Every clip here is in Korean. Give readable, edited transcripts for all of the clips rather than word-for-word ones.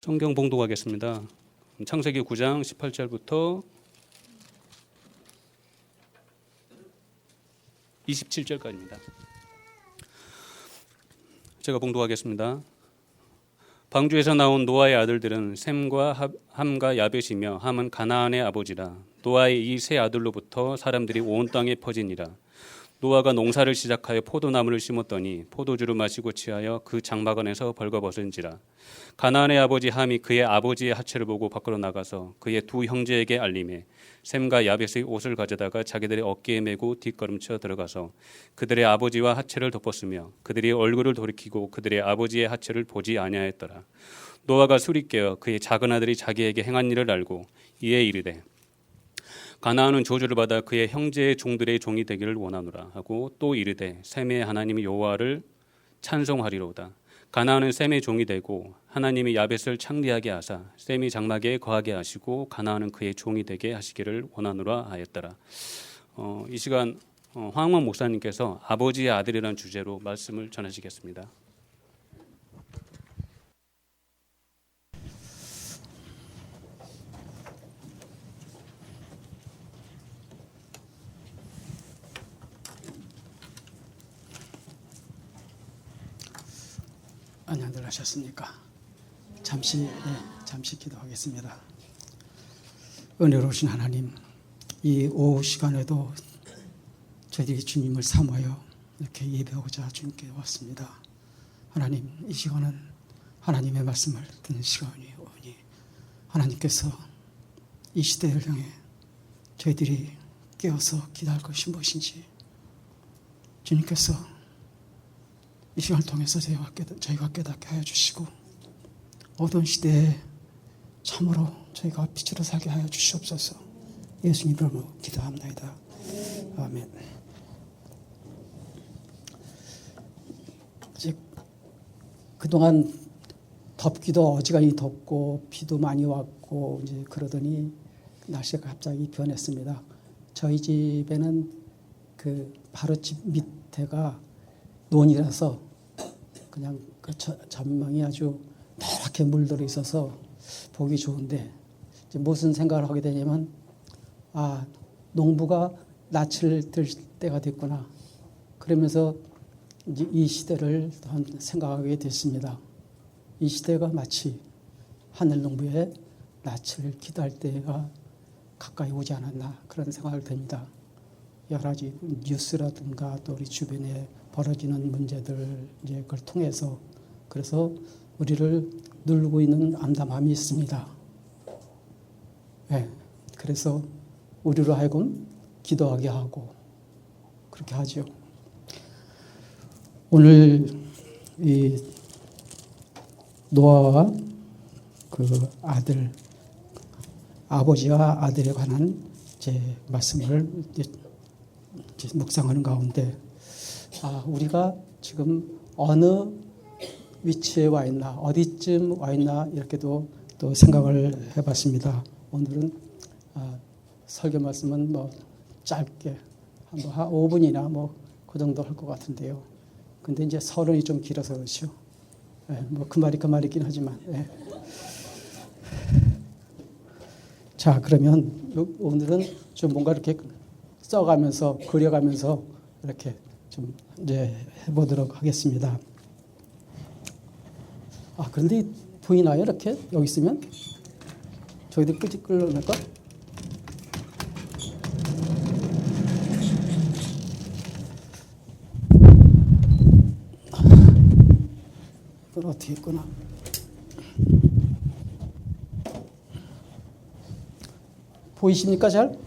성경 봉독하겠습니다. 창세기 9장 18절부터 27절까지입니다. 제가 봉독하겠습니다. 방주에서 나온 노아의 아들들은 셈과 함과 야벳이며 함은 가나안의 아버지라. 노아의 이 세 아들로부터 사람들이 온 땅에 퍼지니라. 노아가 농사를 시작하여 포도나무를 심었더니 포도주를 마시고 취하여 그 장막 안에서 벌거벗은지라. 가나안의 아버지 함이 그의 아버지의 하체를 보고 밖으로 나가서 그의 두 형제에게 알림해 셈과 야벳의 옷을 가져다가 자기들의 어깨에 메고 뒷걸음쳐 들어가서 그들의 아버지와 하체를 덮었으며 그들이 얼굴을 돌이키고 그들의 아버지의 하체를 보지 아니하였더라. 노아가 술이 깨어 그의 작은 아들이 자기에게 행한 일을 알고 이에 이르되 가나안은 저주를 받아 그의 형제의 종들의 종이 되기를 원하노라 하고 또 이르되 셈의 하나님 여호와를 찬송하리로다. 가나안은 셈의 종이 되고 하나님이 야벳을 창대하게 하사 셈이 장막에 거하게 하시고 가나안은 그의 종이 되게 하시기를 원하노라 하였더라. 이 시간 황원 목사님께서 아버지의 아들이라는 주제로 말씀을 전하시겠습니다. 안녕들 하셨습니까? 잠시 기도하겠습니다. 은혜로우신 하나님, 이 오후 시간에도 저희들이 주님을 사모하여 이렇게 예배하고자 주님께 왔습니다. 하나님, 이 시간은 하나님의 말씀을 듣는 시간이 오니 하나님께서 이 시대를 향해 저희들이 깨어서 기도할 것이 무엇인지 주님께서 이 시간을 통해서 저희가 깨닫게 하여 주시고 어두운 시대에 참으로 저희가 빛으로 살게 하여 주시옵소서. 예수님 이름으로 기도합니다. 아멘. 이제 그동안 덥기도 어지간히 덥고 비도 많이 왔고 이제 그러더니 날씨가 갑자기 변했습니다. 저희 집에는 그 바로 집 밑에가 논이라서 그냥 그 전망이 아주 노랗게 물들어 있어서 보기 좋은데 이제 무슨 생각을 하게 되냐면 농부가 낯을 들 때가 됐구나. 그러면서 이제 이 시대를 생각하게 됐습니다. 이 시대가 마치 하늘 농부의 낯을 기다릴 때가 가까이 오지 않았나 그런 생각을 듭니다. 여러 가지 뉴스라든가 또 우리 주변에 벌어지는 문제들 이제 그걸 통해서 그래서 우리를 누르고 있는 암담함이 있습니다. 네, 그래서 우리로 하여금 기도하게 하고 그렇게 하죠. 오늘 이 노아와 그 아버지와 아들에 관한 제 말씀을 묵상하는 가운데 우리가 지금 어느 위치에 와 있나 어디쯤 와 있나 이렇게도 또 생각을 해봤습니다. 오늘은 설교 말씀은 뭐 짧게 한 5분이나 뭐 그 정도 할 것 같은데요. 근데 이제 서론이 좀 길어서 그렇죠. 뭐 그 말이긴 하지만. 자, 그러면 오늘은 좀 뭔가 이렇게 써가면서 그려가면서 이렇게 좀 이제 해보도록 하겠습니다. 그런데 보이나요? 이렇게 여기 있으면 저희들 끄지 끌어낼까? 이걸 어떻게 했구나. 보이십니까 잘?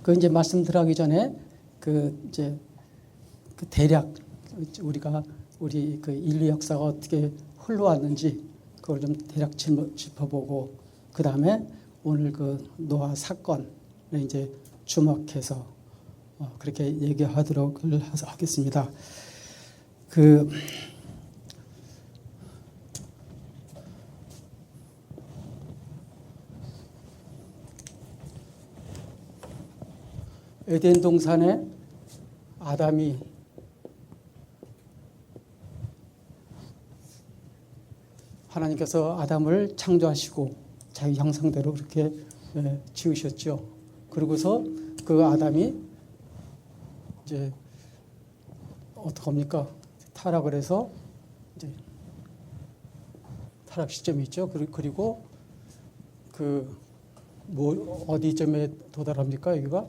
그 이제 말씀드리기 전에 이제 대략 우리 그 인류 역사가 어떻게 흘러왔는지 그걸 좀 대략 짚어보고 그 다음에 오늘 그 노아 사건에 이제 주목해서 그렇게 얘기하도록 하겠습니다. 에덴 동산에 아담이 하나님께서 아담을 창조하시고 자기 형상대로 그렇게 지으셨죠. 그러고서 그 아담이 이제 어떡합니까? 타락을 해서 이제 타락 시점이 있죠. 그리고 그 뭐 어디쯤에 도달합니까? 여기가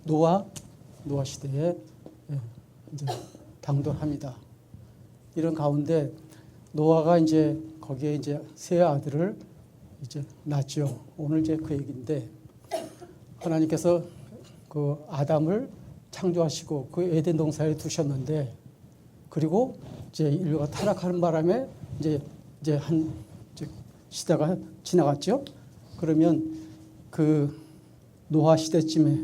노아 시대에 이제 당도합니다. 이런 가운데 노아가 이제 거기에 이제 세 아들을 이제 낳죠. 오늘 이제 그 얘기인데 하나님께서 그 아담을 창조하시고 그 에덴 동산에 두셨는데 그리고 이제 인류가 타락하는 바람에 이제 한 시대가 지나갔죠. 그러면 그 노아 시대쯤에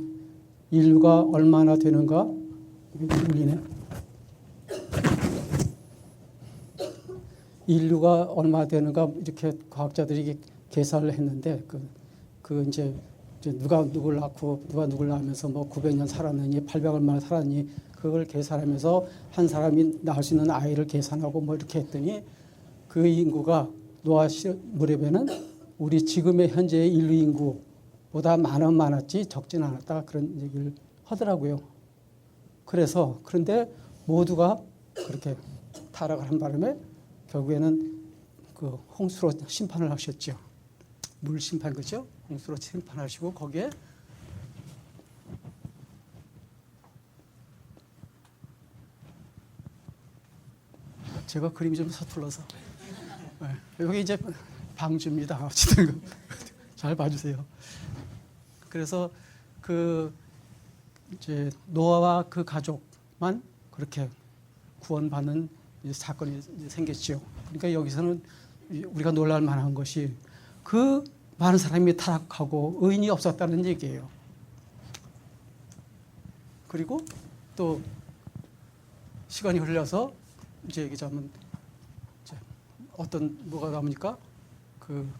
인류가 얼마나 되는가 울리네. 인류가 얼마 되는가 이렇게 과학자들이 계산을 했는데 그 이제 누가 누굴 낳고 누가 누굴 낳으면서 뭐 900년 살았느니 800얼마나 살았니 그걸 계산하면서 한 사람이 낳을 수 있는 아이를 계산하고 뭐 이렇게 했더니 그 인구가 노아 무렵에는 우리 지금의 현재의 인류 인구보다 많았지 적진 않았다 그런 얘기를 하더라고요. 그런데 모두가 그렇게 타락을 한 바람에 결국에는 그 홍수로 심판을 하셨죠. 물 심판 그죠? 홍수로 심판하시고 거기에 제가 그림이 좀 서툴러서 여기 이제 방주입니다. 어쨌든 잘 봐주세요. 그래서 그 이제 노아와 그 가족만 그렇게 구원받는 사건이 생겼죠. 그러니까 여기서는 우리가 놀랄 만한 것이 그 많은 사람이 타락하고 의인이 없었다는 얘기예요. 그리고 또 시간이 흘러서 이제 얘기하자면 어떤 뭐가 나옵니까? 그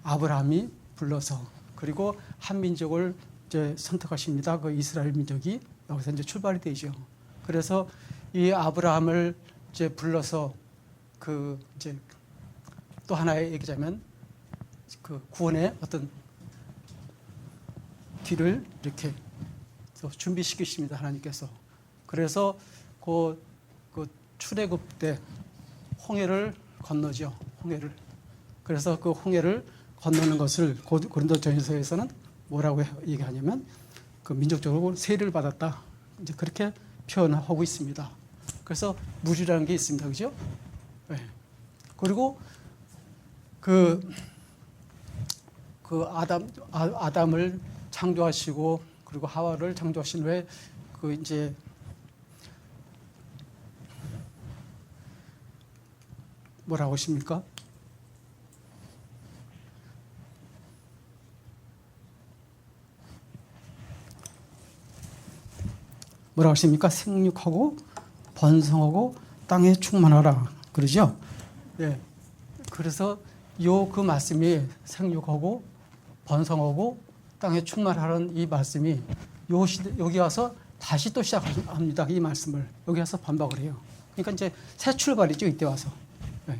아브라함이 불러서 그리고 한 민족을 이제 선택하십니다. 그 이스라엘 민족이 여기서 이제 출발이 되죠. 그래서 이 아브라함을 이제 불러서 그 이제 또 하나의 얘기자면 그 구원의 어떤 길을 이렇게 준비시키십니다. 하나님께서. 그래서 그 출애굽 때 홍해를 건너죠. 홍해를. 그래서 그 홍해를 건너는 것을 고린도전서에서는 뭐라고 얘기하냐면 그 민족적으로 세례를 받았다. 이제 그렇게 표현하고 있습니다. 그래서 물이라는 게 있습니다. 그죠? 네. 그리고 그 아담을 창조하시고 그리고 하와를 창조하신 후에 그 이제 뭐라고 하십니까? 뭐라고 하십니까? 생육하고 번성하고 땅에 충만하라. 그러죠? 예. 그래서 그 말씀이 생육하고 번성하고 땅에 충만하는 이 말씀이 여기 와서 다시 또 시작합니다. 이 말씀을. 여기 와서 반박을 해요. 그러니까 이제 새 출발이죠. 이때 와서. 예.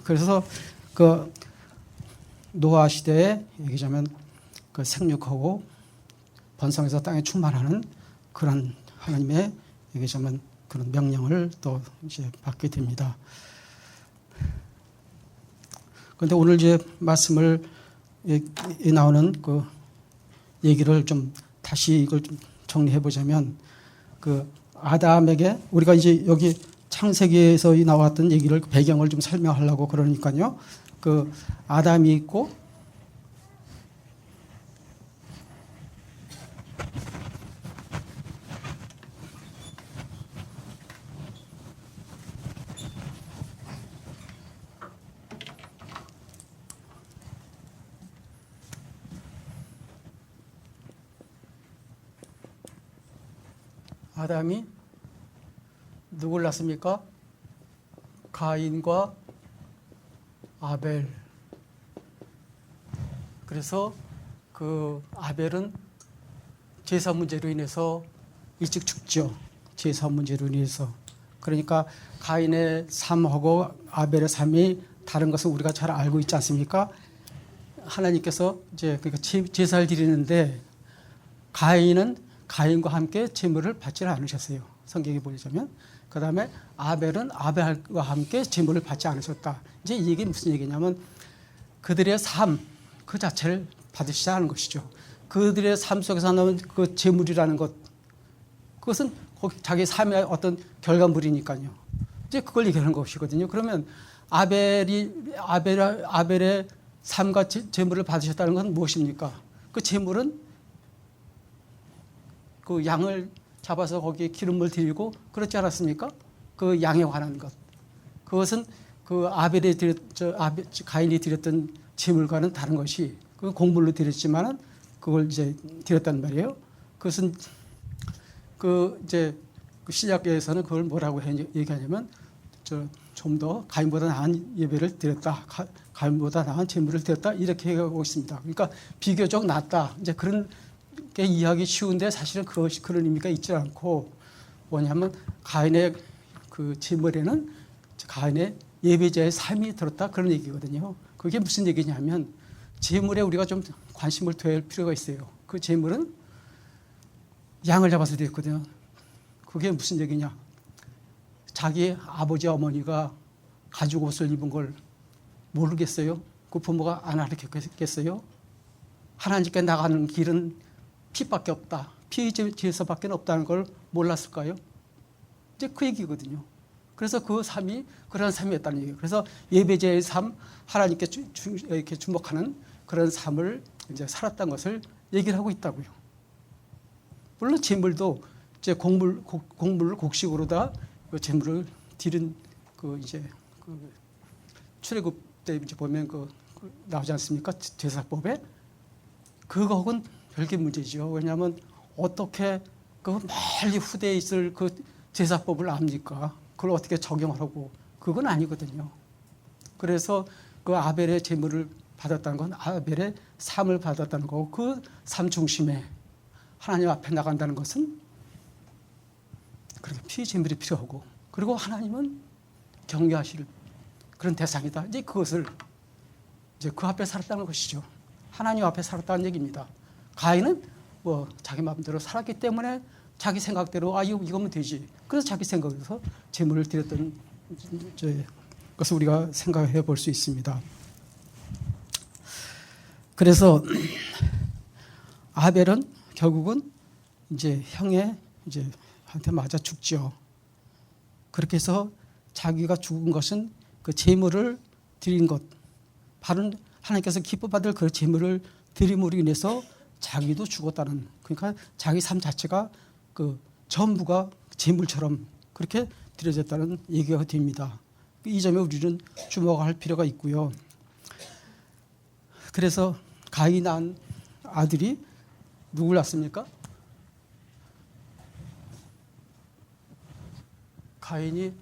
그래서 그 노아 시대에 얘기하자면 그 생육하고 번성해서 땅에 충만하는 그런 하나님의 얘기하자면 그런 명령을 또 이제 받게 됩니다. 그런데 오늘 이제 말씀을 나오는 그 얘기를 좀 다시 이걸 좀 정리해 보자면 그 아담에게 우리가 이제 여기 창세기에서 나왔던 얘기를 배경을 좀 설명하려고 그러니까요. 그 아담이 있고 아담이 누굴 낳습니까? 가인과 아벨. 그래서 그 아벨은 제사 문제로 인해서 일찍 죽죠. 제사 문제로 인해서. 그러니까 가인의 삶하고 아벨의 삶이 다른 것을 우리가 잘 알고 있지 않습니까? 하나님께서 이제 그러니까 제사를 드리는데 가인은 가인과 함께 제물을 받지 않으셨어요. 성경에 보자면. 그다음에 아벨은 아벨과 함께 제물을 받지 않으셨다. 이제 이게 무슨 얘기냐면 그들의 삶 그 자체를 받으시지 않은 것이죠. 그들의 삶 속에서 나온 그 제물이라는 것 그것은 자기 삶의 어떤 결과물이니까요. 이제 그걸 얘기하는 것이거든요. 그러면 아벨의 삶과 제물을 받으셨다는 건 무엇입니까? 그 제물은 그 양을 잡아서 거기에 기름을 드리고 그렇지 않았습니까? 그 양에 관한 것. 그것은 그 가인이 드렸던 제물과는 다른 것이 그 곡물로 드렸지만은 그걸 이제 드렸단 말이에요. 그것은 그 이제 신약에서는 그걸 뭐라고 얘기하냐면 좀 더 가인보다 나은 예배를 드렸다. 가인보다 나은 제물을 드렸다. 이렇게 얘기하고 있습니다. 그러니까 비교적 낫다. 이제 그런 게 이해하기 쉬운데 사실은 그런 의미가 있지 않고 뭐냐면 가인의 그 제물에는 가인의 예배자의 삶이 들었다. 그런 얘기거든요. 그게 무슨 얘기냐면 제물에 우리가 좀 관심을 둬야 할 필요가 있어요. 그 제물은 양을 잡아서 드렸거든요. 그게 무슨 얘기냐. 자기 아버지 어머니가 가죽 옷을 입은 걸 모르겠어요? 그 부모가 안 가르쳤겠어요? 하나님께 나가는 길은 피밖에 없다. 피 제사밖에 없다는 걸 몰랐을까요? 이제 그 얘기거든요. 그래서 그 삶이 그런 삶이었다는 얘기예요. 그래서 예배자의 삶, 하나님께 이렇게 주목하는 그런 삶을 이제 살았던 것을 얘기를 하고 있다고요. 물론 제물도 이제 곡물을 곡식으로다 그 제물을 드린 그 이제 그 출애굽 때 이제 보면 그 나오지 않습니까? 제사법에 그거하고는 별개 문제죠. 왜냐하면 어떻게 그 멀리 후대에 있을 그 제사법을 압니까? 그걸 어떻게 적용하라고 그건 아니거든요. 그래서 그 아벨의 제물을 받았다는 건 아벨의 삶을 받았다는 거고 그 삶 중심에 하나님 앞에 나간다는 것은 그렇게 피 제물이 필요하고 그리고 하나님은 경외하실 그런 대상이다. 이제 그것을 이제 그 앞에 살았다는 것이죠. 하나님 앞에 살았다는 얘기입니다. 가인은 뭐 자기 마음대로 살았기 때문에 자기 생각대로 이거면 되지. 그래서 자기 생각에서 제물을 드렸던 것을 우리가 생각해 볼 수 있습니다. 그래서 아벨은 결국은 이제 형의 이제 한테 맞아 죽죠. 그렇게 해서 자기가 죽은 것은 그 제물을 드린 것, 바로 하나님께서 기뻐 받을 그 제물을 드림으로 인해서 자기도 죽었다는, 그러니까 자기 삶 자체가 그 전부가 제물처럼 그렇게 드려졌다는 얘기가 됩니다. 이 점에 우리는 주목할 필요가 있고요. 그래서 가인이 낳은 아들이 누굴 낳습니까? 가인이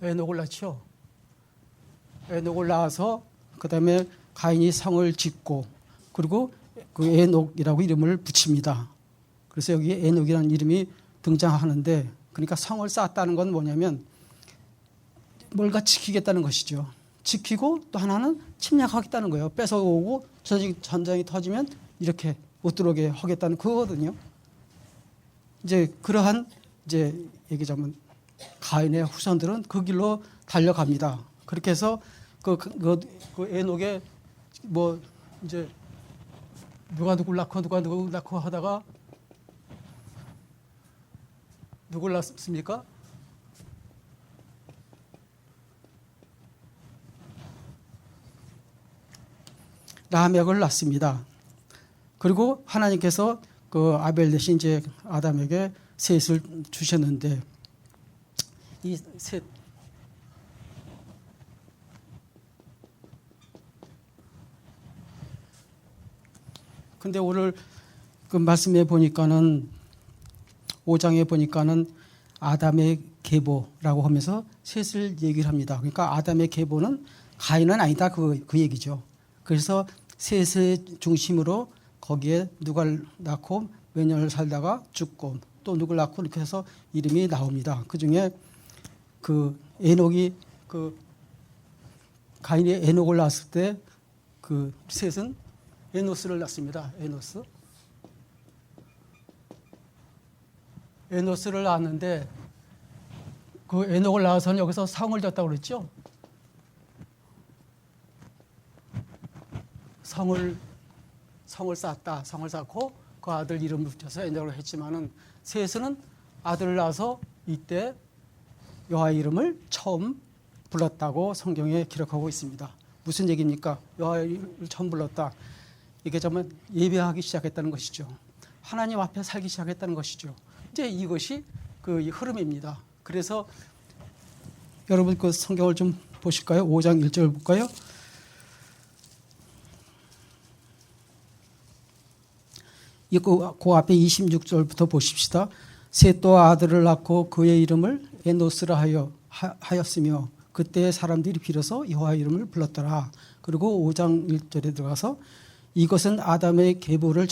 에녹을 낳죠. 에녹을 낳아서 그 다음에 가인이 성을 짓고 그리고 그 에녹이라고 이름을 붙입니다. 그래서 여기 에녹이라는 이름이 등장하는데 그러니까 성을 쌓았다는 건 뭐냐면 뭔가 지키겠다는 것이죠. 지키고 또 하나는 침략하겠다는 거예요. 뺏어오고 전쟁이 터지면 이렇게 못 들어오게 하겠다는 그거거든요. 이제 그러한 이제 얘기자면 가인의 후손들은 그 길로 달려갑니다. 그렇게 해서 그 에녹의 뭐 이제 누가 누굴 낳고 하다가 누굴 낳습니까? 라멕을 낳습니다. 그리고 하나님께서 그 아벨 대신 이제 아담에게 셋을 주셨는데 이 셋 근데 오늘 그 말씀에 보니까는 5장에 보니까는 아담의 계보라고 하면서 셋을 얘기를 합니다. 그러니까 아담의 계보는 가인은 아니다 그 얘기죠. 그래서 셋의 중심으로 거기에 누가를 낳고 몇 년을 살다가 죽고 또 누구를 낳고 이렇게 해서 이름이 나옵니다. 그 중에 그 에녹이 그 가인이 에녹을 낳았을 때 그 셋은 에노스를 낳습니다. 에노스를 낳았는데 그 에녹을 낳아서는 여기서 성을 졌다고 그랬죠. 성을 쌓았다. 성을 쌓고 그 아들 이름을 붙여서 에녹을 했지만은 셋은 아들을 낳아서 이때 여호와 이름을 처음 불렀다고 성경에 기록하고 있습니다. 무슨 얘기입니까? 여호와 이름을 처음 불렀다. 이게 정말 예배하기 시작했다는 것이죠. 하나님 앞에 살기 시작했다는 것이죠. 이제 이것이 그 흐름입니다. 그래서 여러분 그 성경을 좀 보실까요? 5장 1절 볼까요? 그 앞에 26절부터 보십시다. 셋도 아들을 낳고 그의 이름을 에노스라 하였으며 그때 사람들이 빌어서 여호와 이름을 불렀더라. 그리고 5장 1절에 들어가서 이것은 아담의 계보를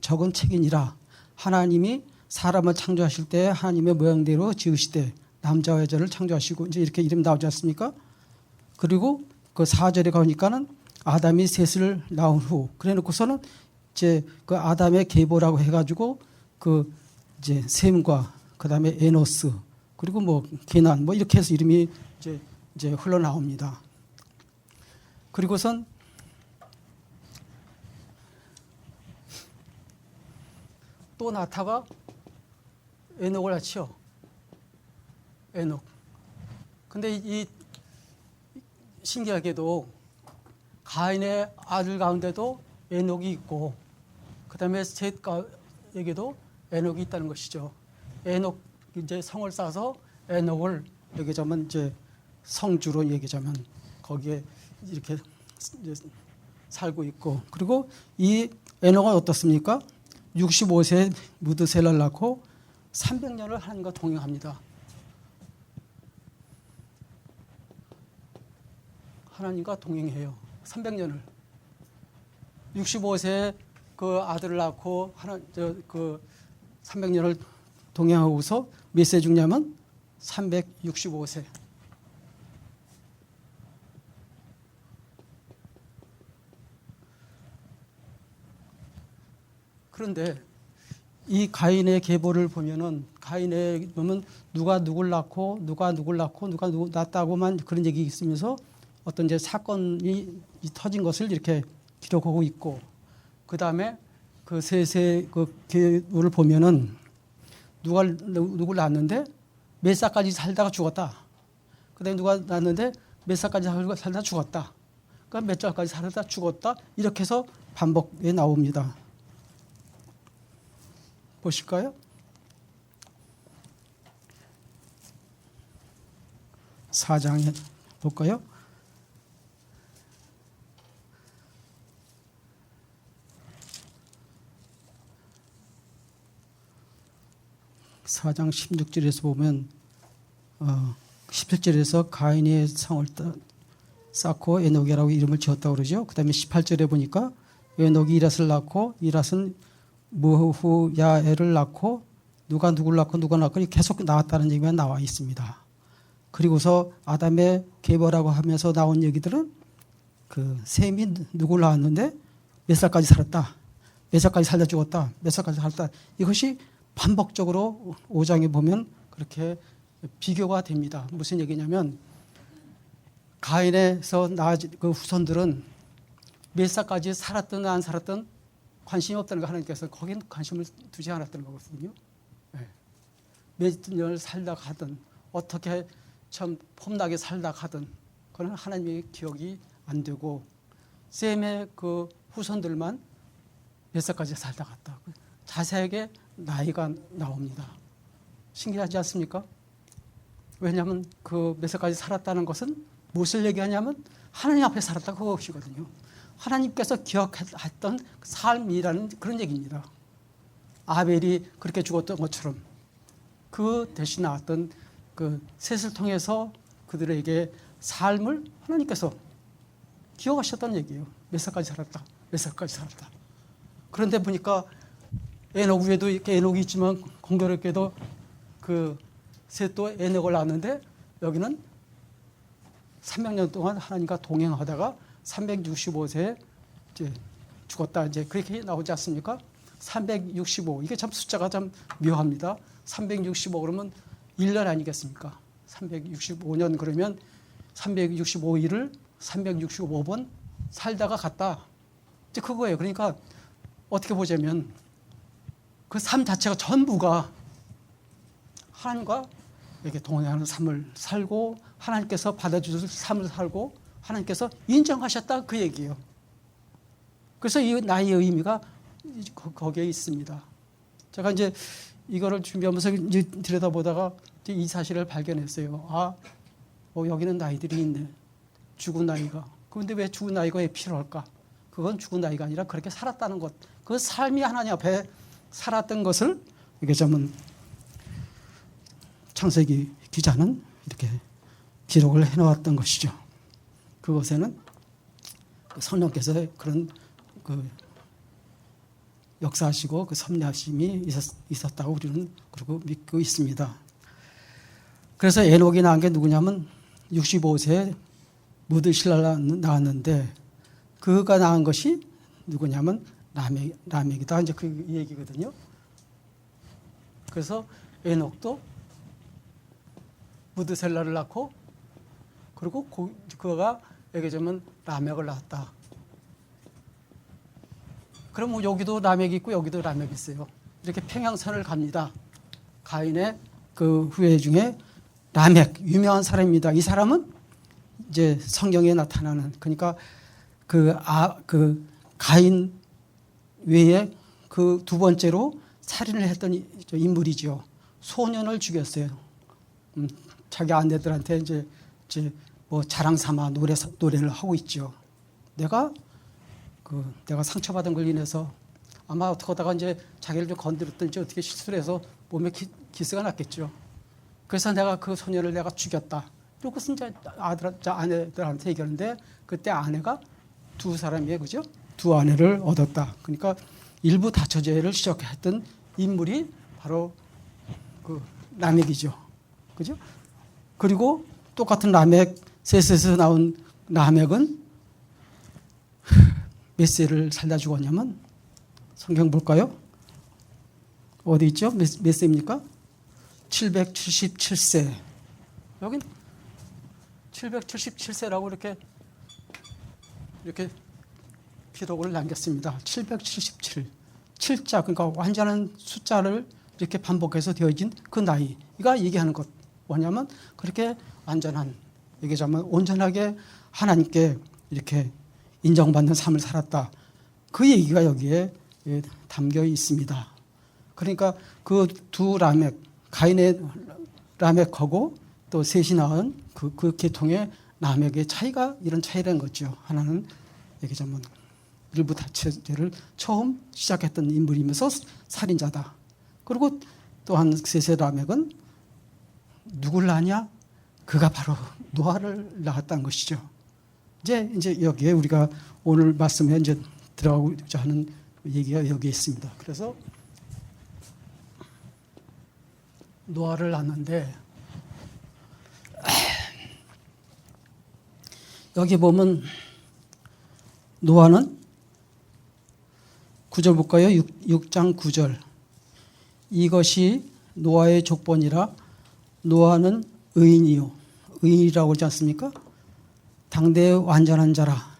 적은 책이니라. 하나님이 사람을 창조하실 때 하나님의 모양대로 지으시되 남자와 여자를 창조하시고 이제 이렇게 이름 나오지 않습니까? 그리고 그 4절에 가니까는 아담이 셋을 낳은 후 그래 놓고서는 이제 그 아담의 계보라고 해가지고 그 이제 셈과 그다음에 에노스 그리고 뭐 게난 뭐 이렇게 해서 이름이 이제 흘러나옵니다. 그리고선 또 나타가 에녹을 낳지요. 에녹. 근데 이 신기하게도 가인의 아들 가운데도 에녹이 있고 그다음에 셋에게도 에녹이 있다는 것이죠. 에녹 이제 성을 쌓아서 에녹을 얘기하자면 이제 성주로 얘기하자면 거기에 이렇게 이제 살고 있고 그리고 이 에녹은 어떻습니까? 65세 무드셀라를 낳고 300년을 하나님과 동행합니다. 하나님과 동행해요. 300년을. 65세 그 아들을 낳고 그 300년을 동행하고서 몇 세 죽냐면 365세. 그런데 이 가인의 계보를 보면은 가인의 보면 누가 누굴 낳고 누가 누굴 낳았다고만 그런 얘기 있으면서 어떤 이제 사건이 터진 것을 이렇게 기록하고 있고 그 다음에 그 셋의 그 계보를 보면은 누굴 낳았는데 몇 살까지 살다가 죽었다. 그다음에 누가 낳았는데 몇 살까지 살다가 죽었다. 그러니까 몇 살까지 살다가 죽었다. 이렇게 해서 반복에 나옵니다. 보실까요? 4장에 볼까요? (4장) 16절에서 보면 17절에서 가인의 성을 쌓고 에녹이라고 이름을 지었다고 그러죠. 그 다음에 18절에 보니까 에녹이 이랏을 낳고 이랏은 무후야엘을 낳고 누가 누굴 낳고 누가 낳고 계속 나왔다는 얘기가 나와 있습니다. 그리고서 아담의 계보라고 하면서 나온 얘기들은 그 셈이 누굴 낳았는데 몇 살까지 살았다. 몇 살까지 살다 죽었다. 몇 살까지 살았다. 이것이 반복적으로 5장에 보면 그렇게 비교가 됩니다. 무슨 얘기냐면 가인에서 나아진 그 후손들은 몇 살까지 살았든 안 살았든 관심이 없다는 거 하나님께서 거긴 관심을 두지 않았다는 거거든요. 네. 몇 년을 살다 가든 어떻게 참 폼나게 살다 가든 그건 하나님의 기억이 안 되고 셈의 그 후손들만 몇 살까지 살다 갔다. 자세하게 나이가 나옵니다. 신기하지 않습니까? 왜냐하면 그 몇 살까지 살았다는 것은 무엇을 얘기하냐면 하나님 앞에 살았다 그것이거든요. 하나님께서 기억했던 삶이라는 그런 얘기입니다. 아벨이 그렇게 죽었던 것처럼 그 대신 나왔던 그 셋을 통해서 그들에게 삶을 하나님께서 기억하셨다는 얘기예요. 몇 살까지 살았다. 몇 살까지 살았다. 그런데 보니까 에녹 위에도 이렇게 에녹이 있지만 공교롭게도 그 셋도 에녹을 낳았는데 여기는 300년 동안 하나님과 동행하다가 365세에 이제 죽었다. 이제 그렇게 나오지 않습니까? 365 이게 참 숫자가 참 묘합니다. 365 그러면 1년 아니겠습니까? 365년 그러면 365일을 365번 살다가 갔다. 이제 그거예요. 그러니까 어떻게 보자면 그 삶 자체가 전부가 하나님과 이렇게 동행하는 삶을 살고 하나님께서 받아주실 삶을 살고 하나님께서 인정하셨다 그 얘기예요. 그래서 이 나이의 의미가 거기에 있습니다. 제가 이제 이거를 준비하면서 이제 들여다보다가 이제 이 사실을 발견했어요. 여기는 나이들이 있네. 죽은 나이가. 그런데 왜 죽은 나이가 왜 필요할까? 그건 죽은 나이가 아니라 그렇게 살았다는 것. 그 삶이 하나님 앞에 살았던 것을 이게 좀 창세기 기자는 이렇게 기록을 해놓았던 것이죠. 그것에는 성령께서 그런 그 역사하시고 그 섭리하심이 있었다고 우리는 그러고 믿고 있습니다. 그래서 에녹이 낳은 게 누구냐면 65세에 무드실라를 낳았는데 그가 낳은 것이 누구냐면 라멕이다. 이제 그 얘기거든요. 그래서 에녹도 무드셀라를 낳고 그리고 그가 얘기하자면 라멕을 낳았다. 그럼 뭐 여기도 라멕이 있고 여기도 라멕이 있어요. 이렇게 평행선을 갑니다. 가인의 그 후예 중에 라멕 유명한 사람입니다. 이 사람은 이제 성경에 나타나는 그러니까 그 가인 외에 그 두 번째로 살인을 했던 인물이죠. 소년을 죽였어요. 자기 아내들한테 이제 뭐 자랑 삼아 노래를 하고 있죠. 내가 상처받은 걸 인해서 아마 어떻게 하다가 이제 자기를 좀 건드렸든지 어떻게 실수를 해서 몸에 기스가 났겠죠. 그래서 내가 그 소년을 내가 죽였다. 이것은 이제 아내들한테 얘기하는데 그때 아내가 두 사람이에요. 그죠? 두 아내를 얻었다. 그러니까 일부 다처제를 시작했던 인물이 바로 그 라멕이죠. 그죠? 그리고 똑같은 라멕, 셋에서 나온 라멕은 몇 세를 살다 죽었냐면 성경 볼까요? 어디 있죠? 몇 세입니까? 777세. 여긴 777세라고 이렇게 기록을 남겼습니다. 777. 7자 그러니까 완전한 숫자를 이렇게 반복해서 되어진 그 나이가 얘기하는 것 뭐냐면 그렇게 완전한 얘기하자면 온전하게 하나님께 이렇게 인정받는 삶을 살았다. 그 얘기가 여기에 담겨 있습니다. 그러니까 그 두 라멕, 가인의 라멕하고 또 셋이 낳은 그 계통의 라멕의 차이가 이런 차이라는 거죠. 하나는 얘기하자면 일부 다처제를 처음 시작했던 인물이면서 살인자다. 그리고 또한 셋의 라멕은 누굴 낳냐? 그가 바로 노아를 낳았다는 것이죠. 이제 여기에 우리가 오늘 말씀에 이제 들어가고자 하는 얘기가 여기에 있습니다. 그래서 노아를 낳았는데 여기 보면 노아는 9절 볼까요? 6장 9절. 이것이 노아의 족본이라 노아는 의인이요. 의인이라고 하지 않습니까? 당대의 완전한 자라.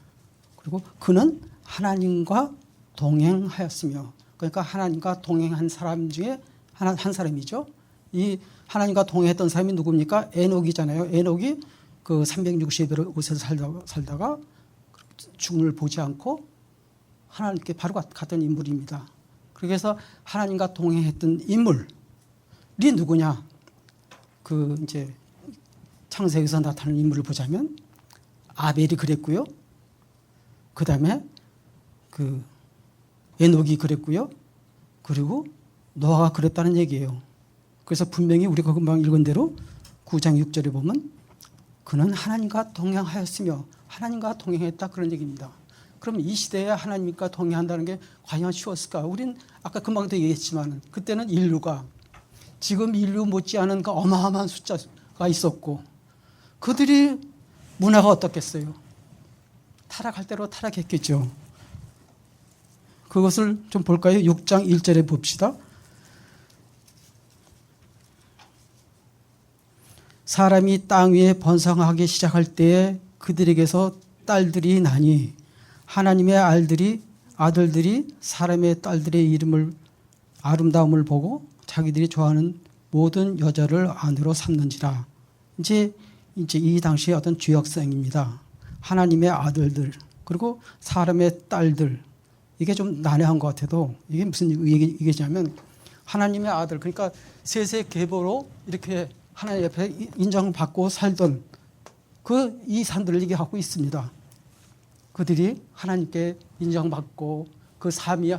그리고 그는 하나님과 동행하였으며 그러니까 하나님과 동행한 사람 중에 한 사람이죠. 이 하나님과 동행했던 사람이 누굽니까? 에녹이잖아요. 에녹이 그 360세를 살다가 죽음을 보지 않고 하나님께 바로 갔던 인물입니다. 그래서 하나님과 동행했던 인물이 누구냐? 그 이제 창세기에서 나타나는 인물을 보자면 아벨이 그랬고요. 그 다음에 그 에녹이 그랬고요. 그리고 노아가 그랬다는 얘기예요. 그래서 분명히 우리가 금방 읽은 대로 9장 6절에 보면 그는 하나님과 동행하였으며 하나님과 동행했다 그런 얘기입니다. 그럼 이 시대에 하나님과 동행한다는 게 과연 쉬웠을까? 우린 아까 금방도 얘기했지만 그때는 인류가 지금 인류 못지않은 그 어마어마한 숫자가 있었고 그들이 문화가 어떻겠어요? 타락할 대로 타락했겠죠. 그것을 좀 볼까요? 6장 1절에 봅시다. 사람이 땅 위에 번성하기 시작할 때에 그들에게서 딸들이 나니 하나님의 아들들이 사람의 딸들의 이름을 아름다움을 보고 자기들이 좋아하는 모든 여자를 아내로 삼는지라. 이제 이 당시의 어떤 죄악성입니다. 하나님의 아들들 그리고 사람의 딸들 이게 좀 난해한 것 같아도 이게 무슨 얘기냐면 하나님의 아들 그러니까 셋의 계보로 이렇게 하나님 옆에 인정받고 살던 그 이 사람들을 얘기하고 있습니다. 그들이 하나님께 인정받고 그 삶이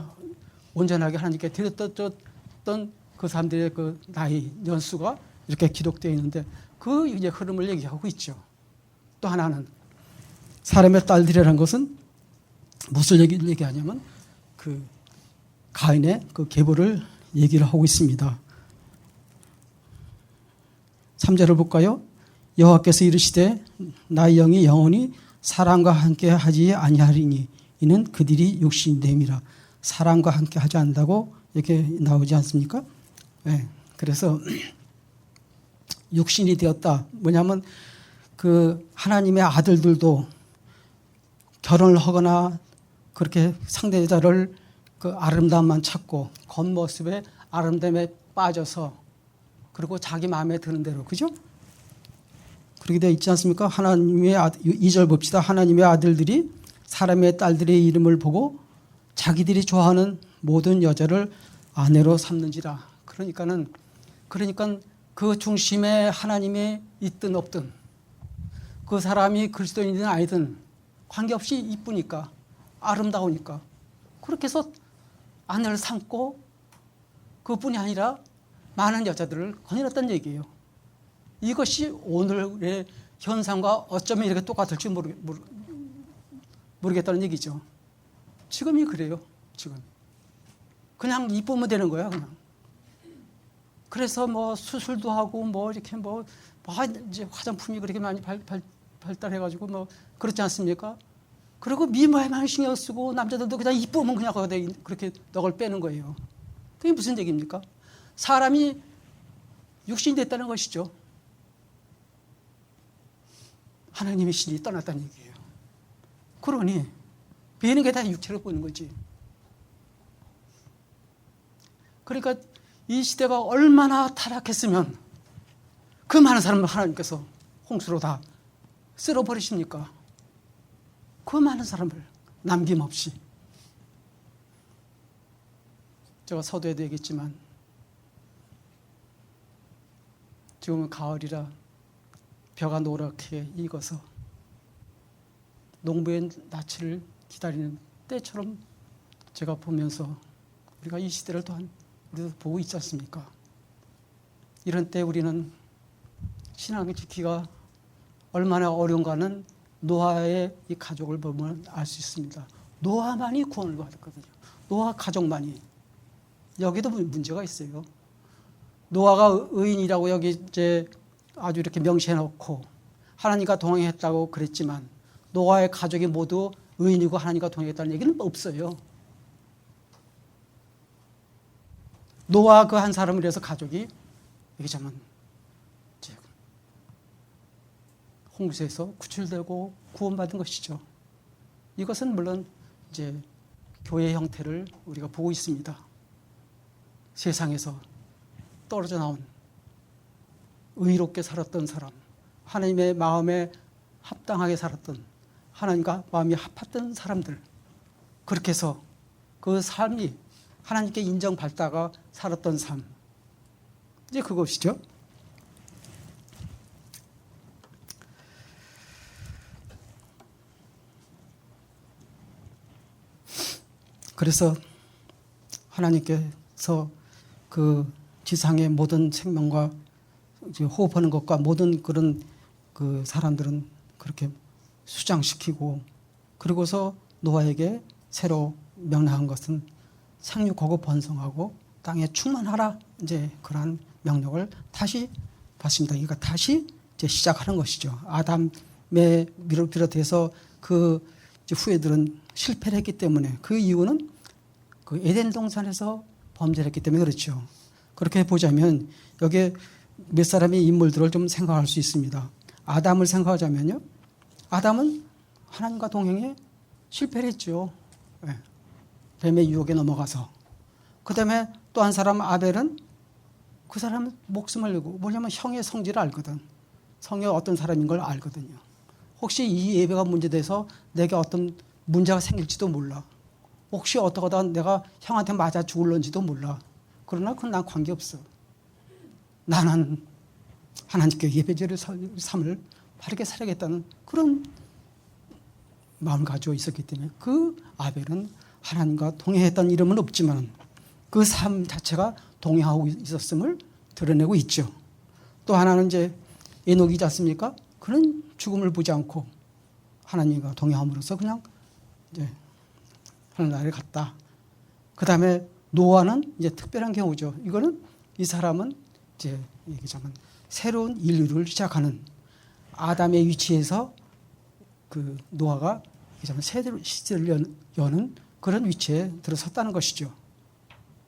온전하게 하나님께 드렸던 그 사람들의 그 나이 연수가 이렇게 기록되어 있는데 그 이제 흐름을 얘기하고 있죠. 또 하나는 사람의 딸들이라는 것은 무슨 얘기를 얘기하냐면 그 가인의 그 계보를 얘기를 하고 있습니다. 3절을 볼까요? 여호와께서 이르시되 나의 영이 영원히 사람과 함께 하지 아니하리니 이는 그들이 육신이 됨이라. 사람과 함께 하지 않는다고 이렇게 나오지 않습니까? 네. 그래서 육신이 되었다. 뭐냐면 그 하나님의 아들들도 결혼을 하거나 그렇게 상대자를 그 아름다움만 찾고 겉모습의 아름다움에 빠져서 그리고 자기 마음에 드는 대로 그죠? 그렇게 되어 있지 않습니까? 하나님의 2절 봅시다. 하나님의 아들들이 사람의 딸들의 이름을 보고 자기들이 좋아하는 모든 여자를 아내로 삼는지라. 그러니까 그 중심에 하나님이 있든 없든 그 사람이 그리스도인이든 아니든 관계없이 이쁘니까 아름다우니까 그렇게 해서 아내를 삼고 그뿐이 아니라 많은 여자들을 거느렸다는 얘기예요. 이것이 오늘의 현상과 어쩌면 이렇게 똑같을지 모르겠다는 얘기죠. 지금이 그래요. 지금 그냥 이쁘면 되는 거야. 그냥. 그래서 뭐 수술도 하고 뭐 이렇게 이제 화장품이 그렇게 많이 발달해가지고 뭐 그렇지 않습니까? 그리고 미모에만 신경 쓰고 남자들도 그냥 이쁘면 그냥 그렇게 넋을 빼는 거예요. 그게 무슨 얘기입니까? 사람이 육신이 됐다는 것이죠. 하나님의 신이 떠났다는 얘기예요. 그러니 배는 게 다 육체로 보는 거지. 그러니까 이 시대가 얼마나 타락했으면 그 많은 사람을 하나님께서 홍수로 다 쓸어버리십니까? 그 많은 사람을 남김없이. 제가 서두에도 얘기했지만 지금은 가을이라 벼가 노랗게 익어서 농부의 낯을 기다리는 때처럼 제가 보면서 우리가 이 시대를 또한 우리도 보고 있지 않습니까? 이런 때 우리는 신앙을 지키기가 얼마나 어려운가는 노아의 이 가족을 보면 알 수 있습니다. 노아만이 구원을 받았거든요. 노아 가족만이. 여기도 문제가 있어요. 노아가 의인이라고 여기 이제 아주 이렇게 명시해 놓고 하나님과 동행했다고 그랬지만 노아의 가족이 모두 의인이고 하나님과 동행했다는 얘기는 없어요. 노아 그 한 사람을 위해서 가족이 얘기하자면 홍수에서 구출되고 구원받은 것이죠. 이것은 물론 이제 교회 형태를 우리가 보고 있습니다. 세상에서 떨어져 나온 의롭게 살았던 사람, 하나님의 마음에 합당하게 살았던, 하나님과 마음이 합했던 사람들, 그렇게 해서 그 삶이 하나님께 인정받다가 살았던 삶, 이제 그것이죠. 그래서 하나님께서 그 지상의 모든 생명과 호흡하는 것과 모든 그런 그 사람들은 그렇게 수장시키고 그러고서 노아에게 새로 명령한 것은 생육하고 번성하고 땅에 충만하라, 이제 그러한 명령을 다시 받습니다. 그러니까 다시 이제 시작하는 것이죠. 아담의 비롯해서 그 후예들은 실패를 했기 때문에, 그 이유는 그 에덴 동산에서 범죄를 했기 때문에 그렇죠. 그렇게 보자면 여기에 몇 사람의 인물들을 좀 생각할 수 있습니다. 아담을 생각하자면요, 아담은 하나님과 동행에 실패를 했죠. 네. 뱀의 유혹에 넘어가서. 그 다음에 또 한 사람 아벨은, 그 사람은 목숨을 내고, 뭐냐면 형의 성질을 알거든. 성이 어떤 사람인 걸 알거든요. 혹시 이 예배가 문제돼서 내게 어떤 문제가 생길지도 몰라. 혹시 어떡하다 내가 형한테 맞아 죽을런지도 몰라. 그러나 그건 난 관계없어. 나는 하나님께 예배제를 삶을 바르게 살아야겠다는 그런 마음을 가지고 있었기 때문에, 그 아벨은 하나님과 동행했다는 이름은 없지만 그 삶 자체가 동행하고 있었음을 드러내고 있죠. 또 하나는 이제 에녹이지 않습니까? 그는 죽음을 보지 않고 하나님과 동행함으로써 그냥 이제 하늘나라에 갔다. 그 다음에 노아는 이제 특별한 경우죠. 이거는 이 사람은 이제 얘기하자면 새로운 인류를 시작하는, 아담의 위치에서 그 노아가 얘기하자면 새 시대를 여는 그런 위치에 들어섰다는 것이죠.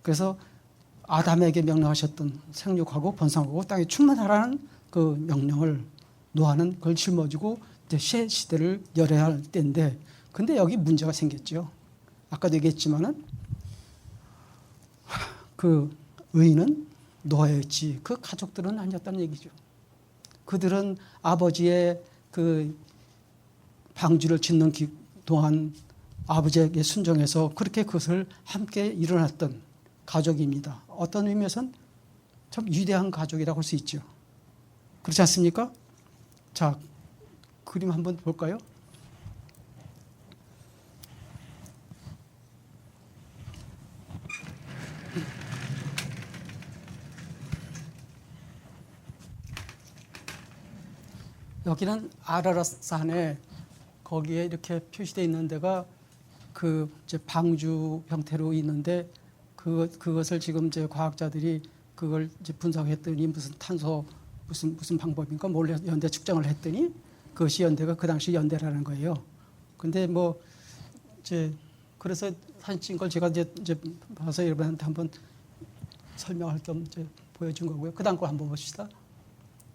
그래서 아담에게 명령하셨던 생육하고 번성하고 땅에 충만하라는 그 명령을 노아는 그걸 짊어지고 이제 새 시대를 열어야 할 때인데, 근데 여기 문제가 생겼죠. 아까도 얘기했지만은 그 의인은 노아였지 그 가족들은 아니었다는 얘기죠. 그들은 아버지의 그 방주를 짓는 동안 아버지에게 순종해서 그렇게 그것을 함께 일어났던 가족입니다. 어떤 의미에서는 참 위대한 가족이라고 할 수 있죠. 그렇지 않습니까? 자, 그림 한번 볼까요? 여기는 아라랏산에 거기에 이렇게 표시되어 있는 데가 그 이제 방주 형태로 있는데, 그것을 지금 이제 과학자들이 그걸 이제 분석했더니 무슨 탄소 무슨 방법인가 몰래 연대 측정을 했더니 그것이 연대가 그 당시 연대라는 거예요. 근데 뭐 이제 그래서 사진 찍은 걸 제가 이제 봐서 여러분한테 한번 설명할 겸 이제 보여준 거고요. 그 다음 걸 한번 봅시다.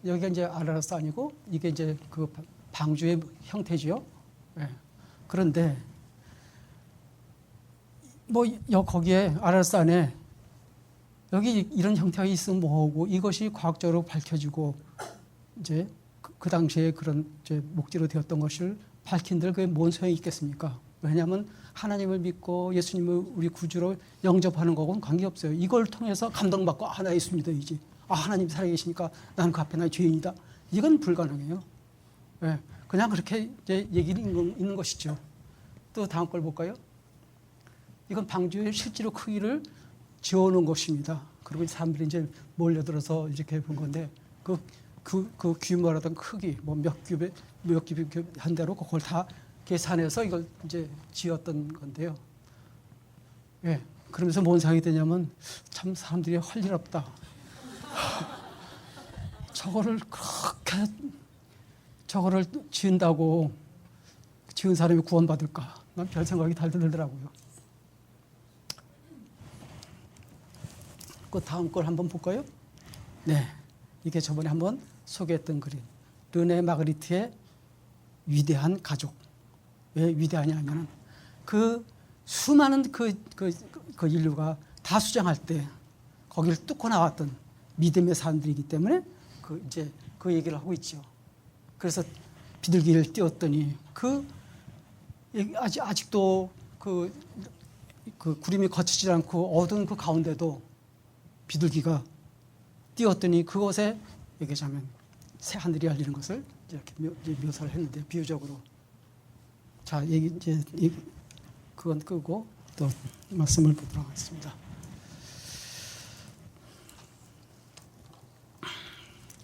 여기가 이제 아라랏산이고 이게 이제 그 방주의 형태지요. 네. 그런데 뭐 거기에 아라랏산에 여기 이런 형태가 있으면 뭐하고, 이것이 과학적으로 밝혀지고 이제 그 당시에 그런 이제 목재로 되었던 것을 밝힌들 그게 뭔 소용이 있겠습니까? 왜냐하면 하나님을 믿고 예수님을 우리 구주로 영접하는 거고는 관계없어요. 이걸 통해서 감동받고 나 예수 믿어야지. 하나님 살아계시니까 나는 그 앞에 나의 죄인이다. 이건 불가능해요. 네. 그냥 그렇게 이제 얘기를 있는 것이죠. 또 다음 걸 볼까요? 이건 방주의 실제로 크기를 지어놓은 것입니다. 그리고 사람들이 이제 몰려들어서 이렇게 본 건데, 그 규모라든 크기, 뭐 몇 큐빅 한 대로 그걸 다 계산해서 이걸 이제 지었던 건데요. 예. 그러면서 뭔 생각이 드냐면, 참 사람들이 할 일 없다. 저거를 지은다고 지은 사람이 구원받을까? 난 별 생각이 달달 들더라고요. 그 다음 걸 한번 볼까요? 네, 이게 저번에 한번 소개했던 그림, 르네 마그리트의 위대한 가족. 왜 위대하냐 하면은 그 수많은 그 인류가 다 수장할 때 거기를 뚫고 나왔던 믿음의 사람들이기 때문에 이제 그 얘기를 하고 있죠. 그래서 비둘기를 띄웠더니 아직도 그 구름이 거치지 않고 어두운 그 가운데도 비둘기가 띄웠더니 그곳에 얘기하자면 새 하늘이 열리는 것을 이렇게 묘사를 했는데, 비유적으로. 자, 그건 끄고 또 말씀을 보도록 하겠습니다.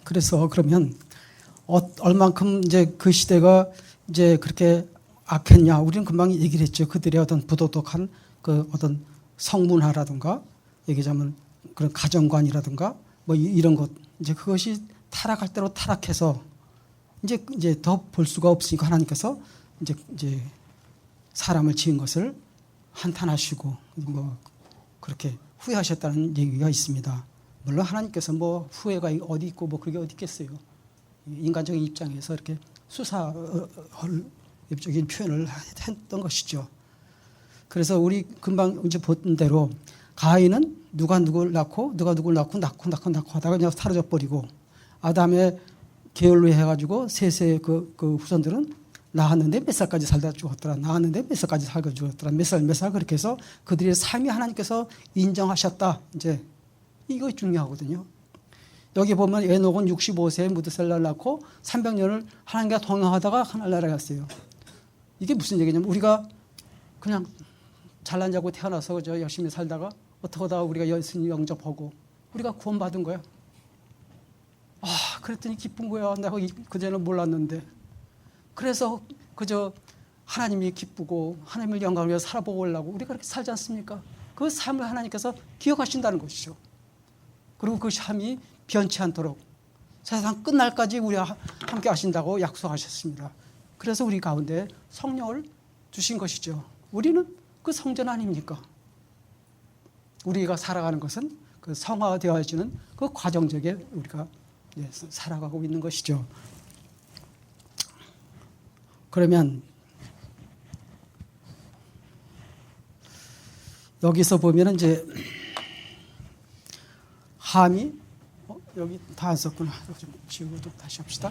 그래서 그러면 얼만큼 이제 그 시대가 이제 그렇게 악했냐? 우리는 금방 얘기를 했죠. 그들의 어떤 부도덕한 그 어떤 성문화라든가 얘기하자면 그런 가정관이라든가 뭐 이런 것 이제 그것이 타락할 대로 타락해서 이제 더 볼 수가 없으니까 하나님께서 이제 사람을 지은 것을 한탄하시고 뭐 그렇게 후회하셨다는 얘기가 있습니다. 물론 하나님께서 뭐 후회가 어디 있고 뭐 그게 어디 있겠어요. 인간적인 입장에서 이렇게 수사적인 표현을 했던 것이죠. 그래서 우리 금방 이제 본 대로 가인은 누가 누구를 낳고 낳고 하다가 그냥 사라져 버리고 아담의 계열로 해가지고 셋의 그 후손들은 낳았는데 몇 살까지 살다 죽었더라. 낳았는데 몇 살까지 살다 죽었더라. 몇 살 그렇게 해서 그들의 삶이 하나님께서 인정하셨다. 이제 이거 중요하거든요. 여기 보면 에녹은 65세에 무드셀라를 낳고 300년을 하나님과 동행하다가 하늘나라에 갔어요. 이게 무슨 얘기냐면 우리가 그냥 잘난 자고 태어나서 그저 열심히 살다가 어떻게 하다가 우리가 예수님 영접하고 우리가 구원받은 거야. 아, 그랬더니 기쁜 거야. 내가 그전에는 몰랐는데. 그래서 그저 하나님이 기쁘고 하나님을 영광을 위해 살아보고 오려고 우리가 그렇게 살지 않습니까? 그 삶을 하나님께서 기억하신다는 것이죠. 그리고 그 삶이 변치 않도록 세상 끝날까지 우리와 함께 하신다고 약속하셨습니다. 그래서 우리 가운데 성령을 주신 것이죠. 우리는 그 성전 아닙니까? 우리가 살아가는 것은 그 성화되어지는 그 과정 속에 우리가 살아가고 있는 것이죠. 그러면 여기서 보면은 이제 함이 여기 다 안 썼구나. 좀 지우고 다시 합시다.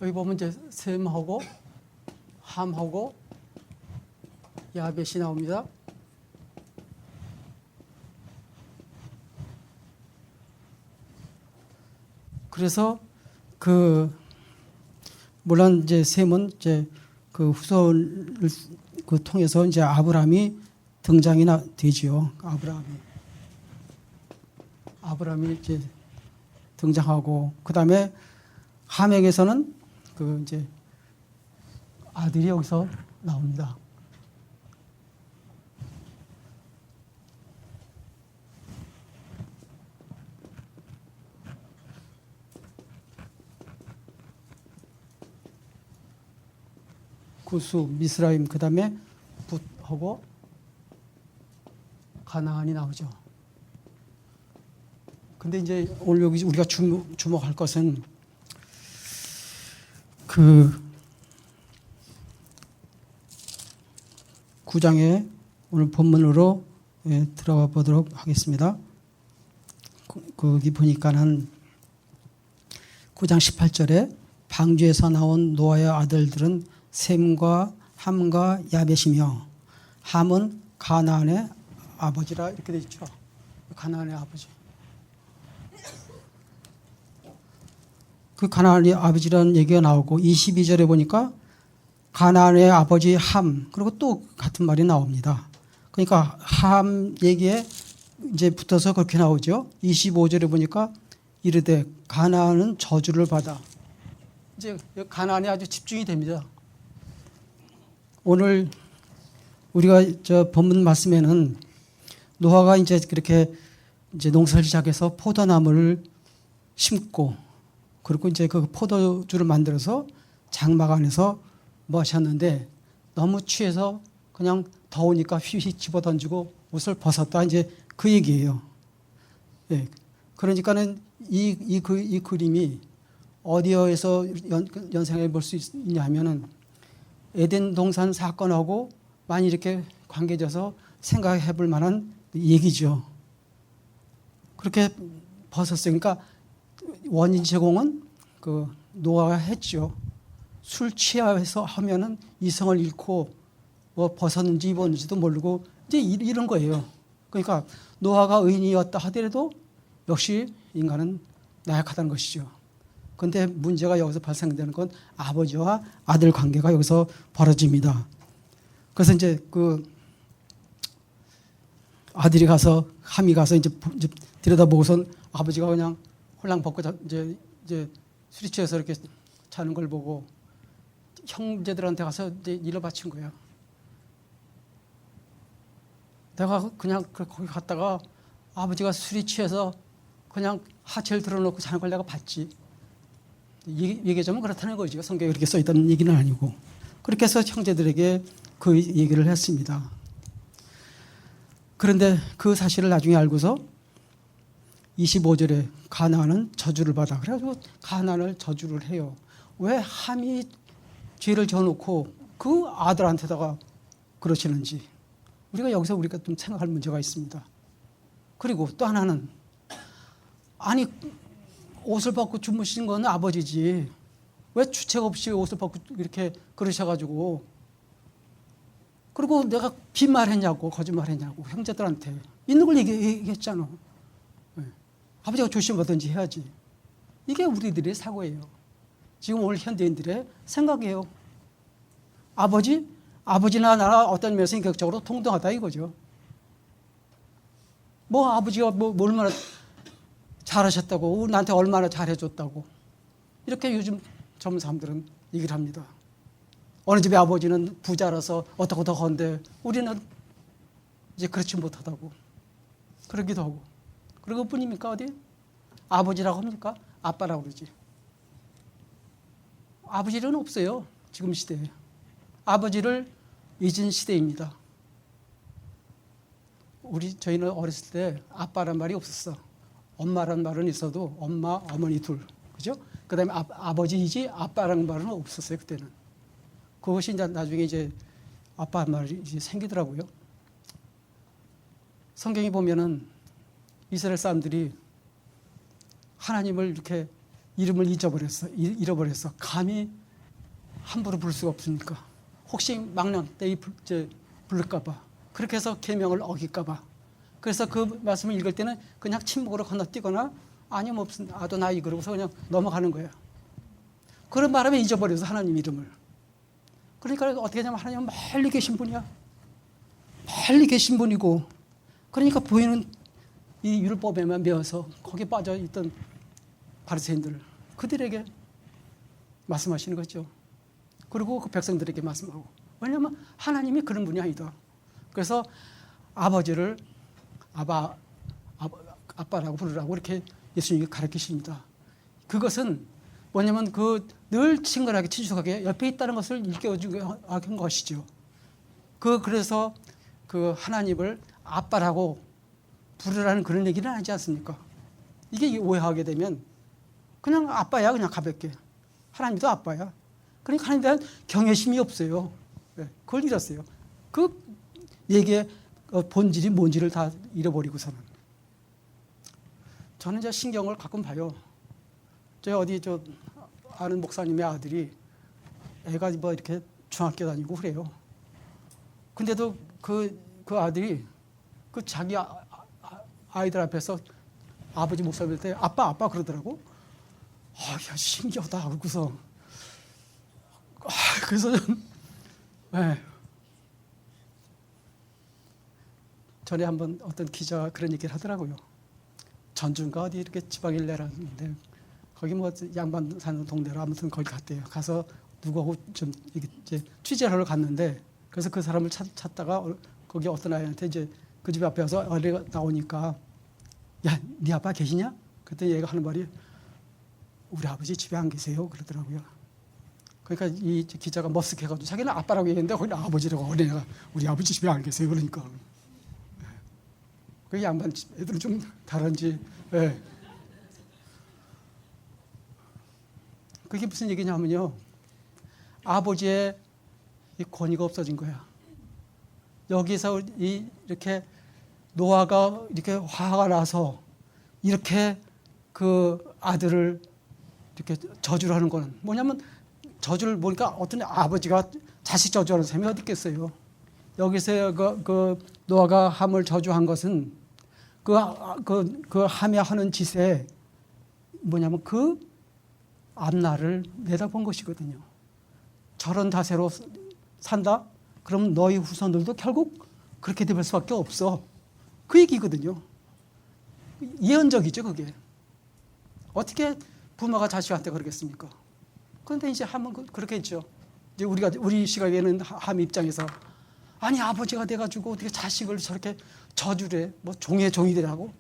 여기 보면 이제 셈하고 함하고 야벳이 나옵니다. 그래서 물론 이제 셈은 이제 그 후손을 통해서 이제 아브라함이 등장이 되지요. 아브라함이 이제 등장하고 그 다음에 함에게서는 이제 아들이 여기서 나옵니다. 구수, 미스라임, 그 다음에 붓하고 가나안이 나오죠. 근데 이제 오늘 여기 우리가 주목할 것은 그 9장에 오늘 본문으로 들어가 보도록 하겠습니다. 거기 보니까는 9장 18절에 방주에서 나온 노아의 아들들은 셈과 함과 야벳이며 함은 가나안의 아버지라 이렇게 되어 있죠. 가나안의 아버지. 그 가나안의 아버지라는 얘기가 나오고 22절에 보니까 가나안의 아버지 함 그리고 또 같은 말이 나옵니다. 그러니까 함 얘기에 이제 붙어서 그렇게 나오죠. 25절에 보니까 이르되 가나안은 저주를 받아. 이제 가나안에 아주 집중이 됩니다. 오늘 우리가 저 본문 말씀에는 노아가 이제 그렇게 이제 농사를 시작해서 포도나무를 심고 그리고 이제 그 포도주를 만들어서 장막 안에서 마셨는데 너무 취해서 그냥 더우니까 휘휘 집어던지고 옷을 벗었다 이제 그 얘기예요. 예. 그러니까는 이 그림이 어디에서 연상해 볼 수 있냐면은 에덴 동산 사건하고 많이 이렇게 관계져서 생각해 볼 만한 얘기죠. 그렇게 벗었어요. 그러니까 원인 제공은 그 노아가 했죠. 술 취해서 하면은 이성을 잃고 뭐 벗었는지 입었는지도 모르고 이제 이런 거예요. 그러니까 노아가 의인이었다 하더라도 역시 인간은 나약하다는 것이죠. 근데 문제가 여기서 발생되는 건 아버지와 아들 관계가 여기서 벌어집니다. 그래서 이제 그 아들이 가서 함이 가서 이제 들여다보고선 아버지가 그냥 홀랑 벗고 이제 술이 취해서 이렇게 자는 걸 보고 형제들한테 가서 이제 일을 바친 거예요. 내가 그냥 거기 갔다가 아버지가 술이 취해서 그냥 하체를 들어놓고 자는 걸 내가 봤지. 얘기하자면 그렇다는 거죠. 성경에 그렇게 써있다는 얘기는 아니고. 그렇게 해서 형제들에게 그 얘기를 했습니다. 그런데 그 사실을 나중에 알고서 25절에 가나안은 저주를 받아. 그래가지고 가나안을 저주를 해요. 왜 함이 죄를 져놓고 그 아들한테다가 그러시는지 우리가 좀 생각할 문제가 있습니다. 그리고 또 하나는 아니 옷을 벗고 주무신 건 아버지지 왜 주책 없이 옷을 벗고 이렇게 그러셔가지고 그리고 내가 빈말했냐고 거짓말했냐고 형제들한테 있는 걸 얘기했잖아. 네. 아버지가 조심하든지 해야지. 이게 우리들의 사고예요. 지금 오늘 현대인들의 생각이에요. 아버지나 나나 어떤 면에서 인격적으로 동등하다 이거죠. 뭐 아버지가 뭐 얼마나 잘하셨다고 나한테 얼마나 잘해줬다고 이렇게 요즘 젊은 사람들은 얘기를 합니다. 어느 집의 아버지는 부자라서 어떻고 더 건데 우리는 이제 그렇지 못하다고 그러기도 하고 그러고 뿐입니까 어디? 아버지라고 합니까? 아빠라고 그러지. 아버지는 없어요. 지금 시대에. 아버지를 잊은 시대입니다. 저희는 어렸을 때 아빠란 말이 없었어. 엄마란 말은 있어도 엄마, 어머니 둘. 그죠? 그 다음에 아버지이지 아빠라는 말은 없었어요. 그때는. 그것이 이제 나중에 이제 아빠 말이 이제 생기더라고요. 성경에 보면은 이스라엘 사람들이 하나님을 이렇게 이름을 잃어버렸어. 감히 함부로 부를 수가 없으니까. 혹시 망령 때에 부를까봐. 그렇게 해서 계명을 어길까봐. 그래서 그 말씀을 읽을 때는 그냥 침묵으로 건너뛰거나 아니면 없습니다. 아도나이 그러고서 그냥 넘어가는 거예요. 그런 바람에 잊어버려서 하나님 이름을. 그러니까 어떻게 하냐면 하나님은 멀리 계신 분이야. 멀리 계신 분이고 그러니까 보이는 이 율법에만 매어서 거기에 빠져 있던 바리새인들 그들에게 말씀하시는 거죠. 그리고 그 백성들에게 말씀하고. 왜냐하면 하나님이 그런 분이 아니다. 그래서 아버지를 아빠라고 부르라고 이렇게 예수님이 가르치십니다. 그것은 뭐냐면 늘 친근하게 친숙하게 옆에 있다는 것을 일깨워준 것이죠. 그래서 그 하나님을 아빠라고 부르라는 그런 얘기는 하지 않습니까? 이게 오해하게 되면 그냥 아빠야 그냥 가볍게. 하나님도 아빠야. 그러니까 하나님에 대한 경외심이 없어요. 그걸 잃었어요. 그 얘기의 본질이 뭔지를 다 잃어버리고서는. 저는 이제 신경을 가끔 봐요. 저 아는 목사님의 아들이 애가 뭐 이렇게 중학교 다니고 그래요. 근데도 그 아들이 그 자기 아이들 앞에서 아버지 목소리 들 때 아빠 그러더라고. 야 신기하다 그러고서 그래서 전에 한번 어떤 기자가 그런 얘기를 하더라고요. 전주인가 어디 이렇게 지방일 내라는데 거기 뭐 양반 사는 동네로 아무튼 거기 갔대요. 가서 누구하고 좀 이제 취재를 하러 갔는데 그래서 그 사람을 찾다가 거기 어떤 아이한테 이제 그 집 앞에 와서 어리가 나오니까 야, 네 아빠 계시냐? 그랬더니 얘가 하는 말이 우리 아버지 집에 안 계세요 그러더라고요. 그러니까 이 기자가 머쓱해가지고 자기는 아빠라고 얘기했는데 거기는 아버지라고 어린애가 우리 아버지 집에 안 계세요 그러니까 그 양반 애들은 좀 다른지. 그게 무슨 얘기냐면요. 아버지의 이 권위가 없어진 거야. 여기서 이렇게 노아가 이렇게 화가 나서 이렇게 그 아들을 이렇게 저주를 하는 거는 뭐냐면 저주를 보니까 어떤 아버지가 자식 저주하는 셈이 어디 있겠어요. 여기서 그 노아가 함을 저주한 것은 그 함이 하는 짓에 뭐냐면 그 앞날을 내다본 것이거든요. 저런 자세로 산다? 그럼 너희 후손들도 결국 그렇게 될 수밖에 없어. 그 얘기거든요. 예언적이죠, 그게. 어떻게 부모가 자식한테 그러겠습니까? 그런데 이제 하면 그렇게 했죠. 이제 우리 시각에는 함 입장에서 아니 아버지가 돼가지고 어떻게 자식을 저렇게 저주래, 뭐 종의 종이 되라고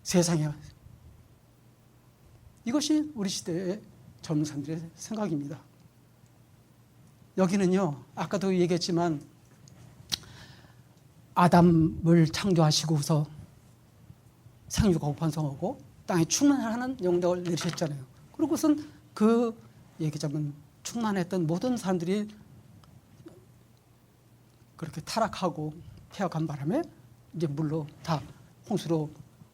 세상에. 이것이 우리 시대의 젊은 사람들의 생각입니다. 여기는요, 아까도 얘기했지만 아담을 창조하시고서 생육하고 번성하고 땅에 충만하는 영역을 내리셨잖아요. 그러고선 그 얘기자면 충만했던 모든 사람들이 그렇게 타락하고 폐역한 바람에 이제 물로 다 홍수로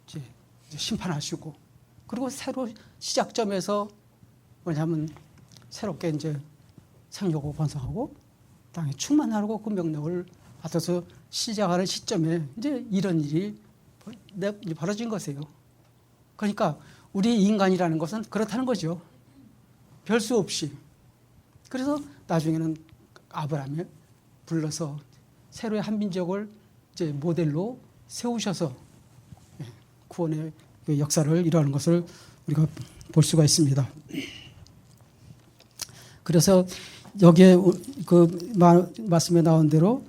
이제 심판하시고, 그리고 새로 시작점에서 뭐냐면 새롭게 이제 생육하고 번성하고 땅에 충만하고 그 명령을 받아서 시작하는 시점에 이제 이런 일이 벌어진 것이에요. 그러니까 우리 인간이라는 것은 그렇다는 거죠. 별 수 없이. 그래서 나중에는 아브라함을 불러서 새로의 한 민족을 이제 모델로 세우셔서 구원의 역사를 이루는 것을 우리가 볼 수가 있습니다. 그래서 여기에 그 말씀에 나온 대로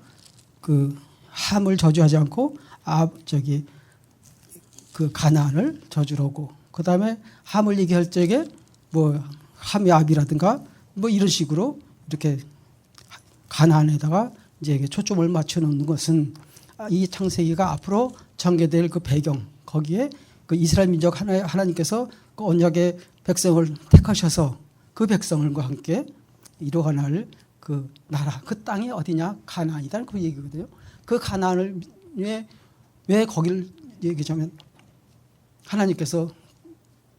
그 함을 저주하지 않고 그 가나안을 저주하고, 그 다음에 함을 얘기할 적에 뭐 함의 압이라든가 뭐 이런 식으로 이렇게 가나안에다가 이제 초점을 맞추는 것은 이 창세기가 앞으로 전개될 그 배경, 거기에 그 이스라엘 민족 하나님께서 그 언약의 백성을 택하셔서 그 백성과 함께 이루어갈 그 나라, 그 땅이 어디냐? 가나안이다. 그 얘기거든요. 그 가나안을 왜 거기를 얘기하자면 하나님께서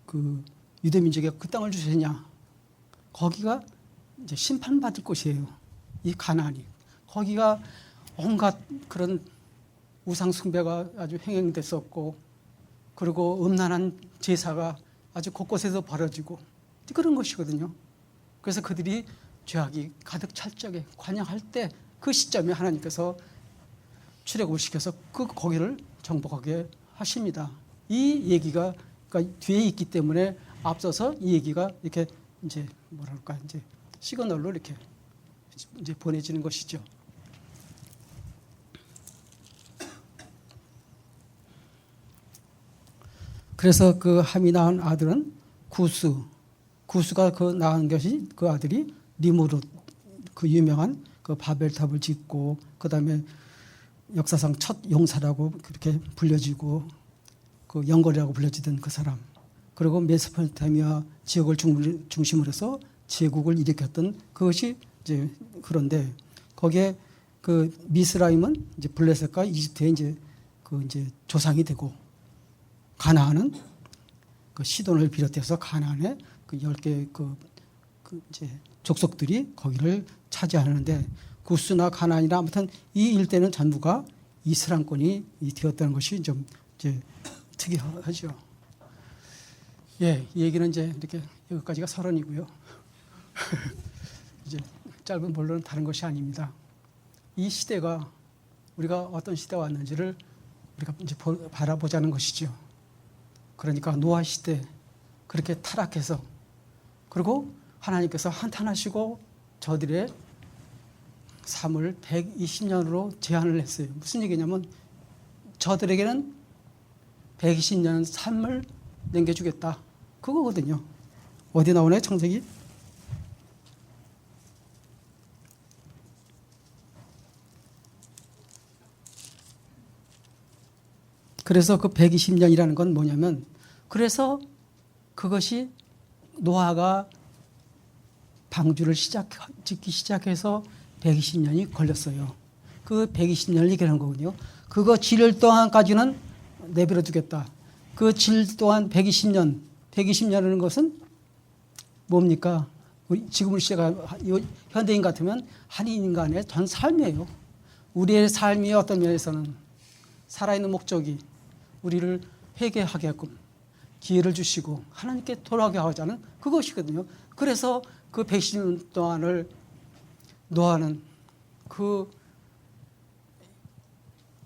그 유대 민족에 그 땅을 주셨냐? 거기가 이제 심판받을 곳이에요. 이 가나안이. 거기가 온갖 그런 우상 숭배가 아주 횡행됐었고, 그리고 음란한 제사가 아주 곳곳에서 벌어지고 그런 것이거든요. 그래서 그들이 죄악이 가득 찰 적에 관영할 때 그 시점에 하나님께서 출애굽을 시켜서 거기를 정복하게 하십니다. 이 얘기가 그러니까 뒤에 있기 때문에 앞서서 이 얘기가 이렇게 이제 뭐랄까 이제 시그널로 이렇게 이제 보내지는 것이죠. 그래서 그 함이 낳은 아들은 구스가 그 낳은 것이 그 아들이 니므롯, 그 유명한 그 바벨탑을 짓고, 그 다음에 역사상 첫 용사라고 그렇게 불려지고 그 영걸이라고 불려지던 그 사람, 그리고 메소포타미아 지역을 중심으로 해서 제국을 일으켰던 그것이 이제 그런데 거기에 그 미스라임은 이제 블레셋과 이집트의 이제 조상이 되고, 가나안은 그 시돈을 비롯해서 가나안의 그 10개 그 이제 족속들이 거기를 차지하는데, 구스나 가나안이나 아무튼 이 일대는 전부가 이스람권이 되었다는 것이 좀 이제 특이하죠. 예, 이 얘기는 이제 이렇게 여기까지가 서론이고요. 이제 짧은 본론은 다른 것이 아닙니다. 이 시대가 우리가 어떤 시대에 왔는지를 우리가 이제 바라보자는 것이죠. 그러니까 노아 시대 그렇게 타락해서, 그리고 하나님께서 한탄하시고 저들의 삶을 120년으로 제한을 했어요. 무슨 얘기냐면 저들에게는 120년 삶을 남겨주겠다. 그거거든요. 어디 나오나요? 창세기? 그래서 그 120년이라는 건 뭐냐면, 그래서 그것이 노아가 방주를 짓기 시작해서 120년이 걸렸어요. 그 120년을 얘기하는 거군요. 그거 질 동안까지는 내버려 두겠다. 그 질 동안 120년이라는 것은 뭡니까? 우리 지금을 현대인 같으면 한 인간의 전 삶이에요. 우리의 삶이 어떤 면에서는 살아있는 목적이 우리를 회개하게끔, 기회를 주시고 하나님께 돌아가게 하자는 그것이거든요. 그래서 그 110년 동안을 노아는 그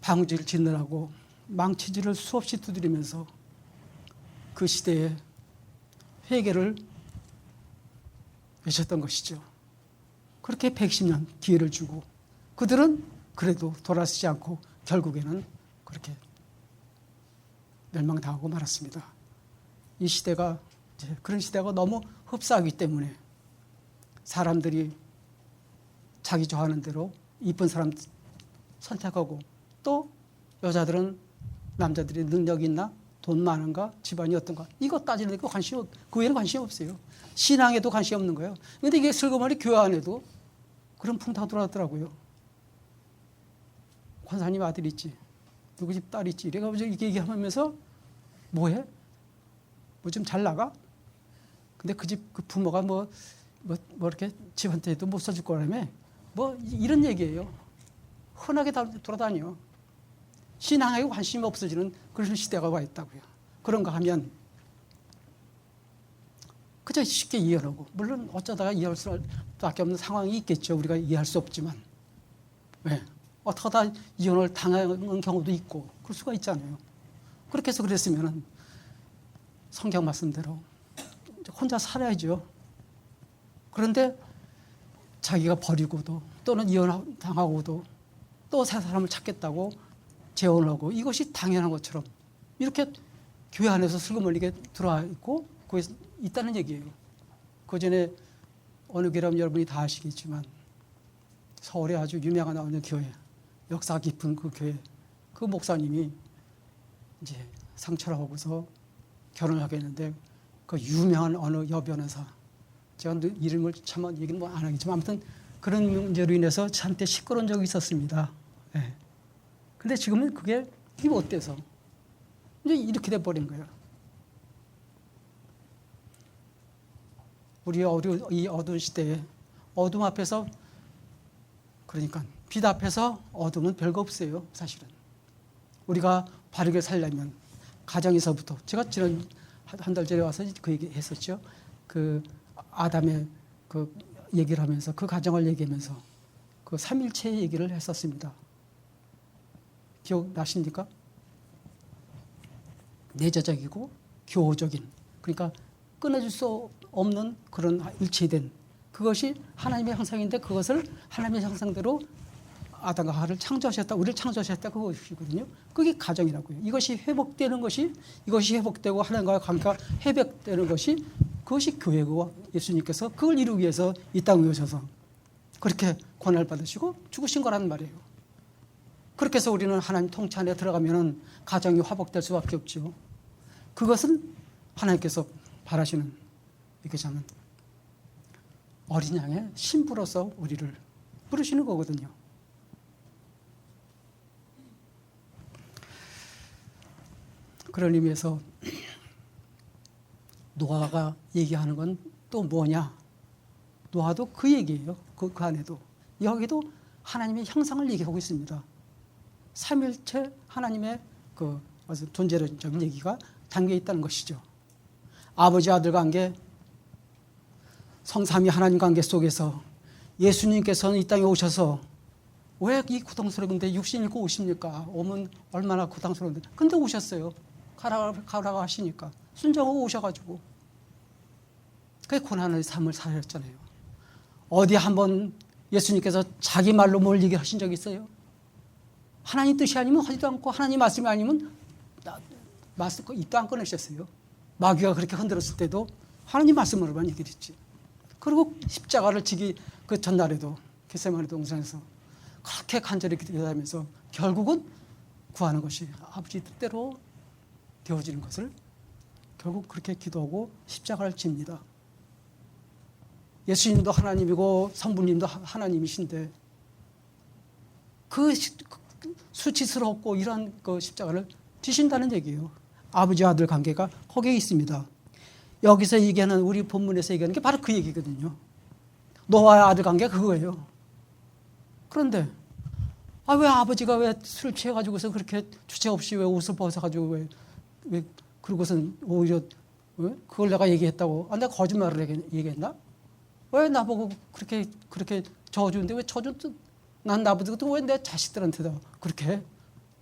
방주를 짓느라고 망치질을 수없이 두드리면서 그 시대에 회개를 외쳤던 것이죠. 그렇게 110년 기회를 주고 그들은 그래도 돌아서지 않고 결국에는 그렇게 멸망당하고 말았습니다. 이 시대가 이제 그런 시대가 너무 흡사하기 때문에 사람들이 자기 좋아하는 대로 이쁜 사람 선택하고 또 여자들은 남자들이 능력이 있나 돈 많은가 집안이 어떤가 이거 따지는 거 그 외에는 관심이 없어요. 신앙에도 관심이 없는 거예요. 그런데 이게 슬그머니 교회 안에도 그런 풍토가 돌아왔더라고요. 권사님 아들 있지 누구 집 딸 있지 이래가지고 이렇게 얘기하면서 뭐해? 뭐 좀 잘 나가? 근데 그 집 그 부모가 뭐 이렇게 집한테도 못 써줄 거라며 뭐 이런 얘기예요. 흔하게 돌아다녀. 신앙에 관심이 없어지는 그런 시대가 와 있다고요. 그런가 하면 그저 쉽게 이해하고 물론 어쩌다가 이해할 수밖에 없는 상황이 있겠죠. 우리가 이해할 수 없지만 왜? 어떡하다 이혼을 당하는 경우도 있고 그럴 수가 있잖아요. 그렇게 해서 그랬으면 성경 말씀대로 혼자 살아야죠. 그런데 자기가 버리고도 또는 이혼당하고도 또 새 사람을 찾겠다고 재혼을 하고 이것이 당연한 것처럼 이렇게 교회 안에서 슬그머니게 들어와 있고 거기 있다는 얘기예요. 그 전에 어느 교회라면 여러분이 다 아시겠지만 서울에 아주 유명한 어느 교회 역사 깊은 그 교회 그 목사님이 이제 상처를 하고서 결혼을 하게 했는데 그 유명한 어느 여변호사 제가 이름을 참 얘기는 안 하겠지만 아무튼 그런 문제로 인해서 한때 시끄러운 적이 있었습니다. 네. 근데 지금은 그게 어때서 이제 이렇게 돼버린 거예요. 우리 이 어두운 시대에 어둠 앞에서 그러니까 빛 앞에서 어둠은 별거 없어요. 사실은 우리가 바르게 살려면 가정에서부터 제가 지난 한 달 전에 와서 그 얘기 했었죠. 그 아담의 그 얘기를 하면서 그 가정을 얘기하면서 그 삼일체 얘기를 했었습니다. 기억나십니까? 내재적이고 교호적인 그러니까 끊어질 수 없는 그런 일체된 그것이 하나님의 형상인데 그것을 하나님의 형상대로 아담과 하와를 창조하셨다. 우리를 창조하셨다. 그것이거든요. 그게 가정이라고요. 이것이 회복되는 것이 이것이 회복되고 하나님과의 관계가 회복되는 것이 그것이 교회고 예수님께서 그걸 이루기 위해서 이 땅에 오셔서 그렇게 권한을 받으시고 죽으신 거란 말이에요. 그렇게 해서 우리는 하나님 통치 안에 들어가면 가정이 화복될 수밖에 없죠. 그것은 하나님께서 바라시는 이거잖아요. 어린 양의 신부로서 우리를 부르시는 거거든요. 그런 의미에서 노아가 얘기하는 건 또 뭐냐? 노아도 그 얘기예요. 그 안에도. 여기도 하나님의 형상을 얘기하고 있습니다. 삼일체 하나님의 그 존재론적인 얘기가 담겨 있다는 것이죠. 아버지 아들 관계, 성삼위 하나님 관계 속에서 예수님께서는 이 땅에 오셔서 왜 이 고통스러운데 육신 입고 오십니까? 오면 얼마나 고통스러운데. 근데 오셨어요. 가라고 하시니까. 순정하고 오셔가지고. 그게 고난의 삶을 살았잖아요. 어디 한번 예수님께서 자기 말로 뭘 얘기하신 적 있어요? 하나님 뜻이 아니면 하지도 않고 하나님 말씀이 아니면 입도 안 꺼내셨어요. 마귀가 그렇게 흔들었을 때도 하나님 말씀으로만 얘기를 했지. 그리고 십자가를 지기 그 전날에도 겟세마네 동산에서 그렇게 간절히 기도하면서 결국은 구하는 것이 아버지 뜻대로 되어지는 것을 결국 그렇게 기도하고 십자가를 집니다. 예수님도 하나님이고 성부님도 하나님이신데 그 수치스럽고 이런 그 십자가를 지신다는 얘기예요. 아버지 아들 관계가 거기에 있습니다. 여기서 얘기하는 우리 본문에서 얘기하는 게 바로 그 얘기거든요. 노아의 아들 관계가 그거예요. 그런데 왜 아버지가 왜 술 취해가지고서 그렇게 주체 없이 왜 옷을 벗어가지고 왜 그러고선 오히려 그걸 내가 얘기했다고. 아, 내가 거짓말을 얘기했나? 왜 나보고 그렇게 저주는데 왜 저주 난 나보고 왜 내 자식들한테다 그렇게 해?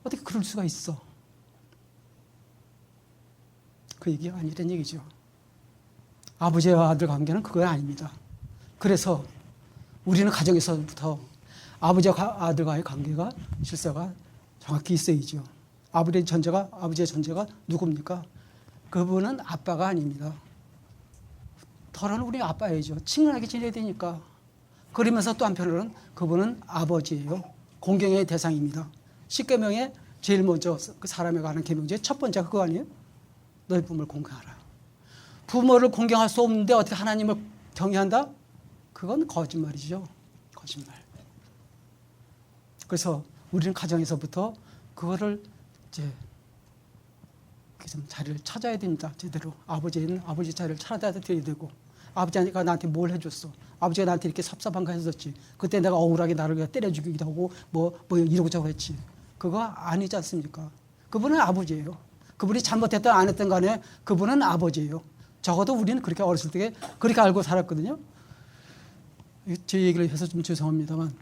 어떻게 그럴 수가 있어? 그 얘기가 아니란 얘기죠. 아버지와 아들 관계는 그건 아닙니다. 그래서 우리는 가정에서부터 아버지와 아들과의 관계가 질서가 정확히 있어야죠. 아버지의 존재가 누굽니까? 그분은 아빠가 아닙니다. 더러는 우리 아빠이죠. 친근하게 지내야 되니까. 그러면서 또 한편으로는 그분은 아버지예요. 공경의 대상입니다. 십계명에 제일 먼저 그 사람에 관한 계명 중에 첫 번째가 그거 아니에요? 너희 부모를 공경하라. 부모를 공경할 수 없는데 어떻게 하나님을 경외한다? 그건 거짓말이죠. 거짓말. 그래서 우리는 가정에서부터 그거를 이제 좀 자리를 찾아야 됩니다. 제대로. 아버지는 아버지 자리를 찾아야 되고, 아버지가 나한테 뭘 해줬어? 아버지가 나한테 이렇게 섭섭한 거 했었지. 그때 내가 억울하게 나를 때려 죽이기도 하고 뭐 이러고 저러고 했지. 그거 아니지 않습니까? 그분은 아버지예요. 그분이 잘못했든 안 했든 간에 그분은 아버지예요. 적어도 우리는 그렇게 어렸을 때 그렇게 알고 살았거든요. 제 얘기를 해서 좀 죄송합니다만,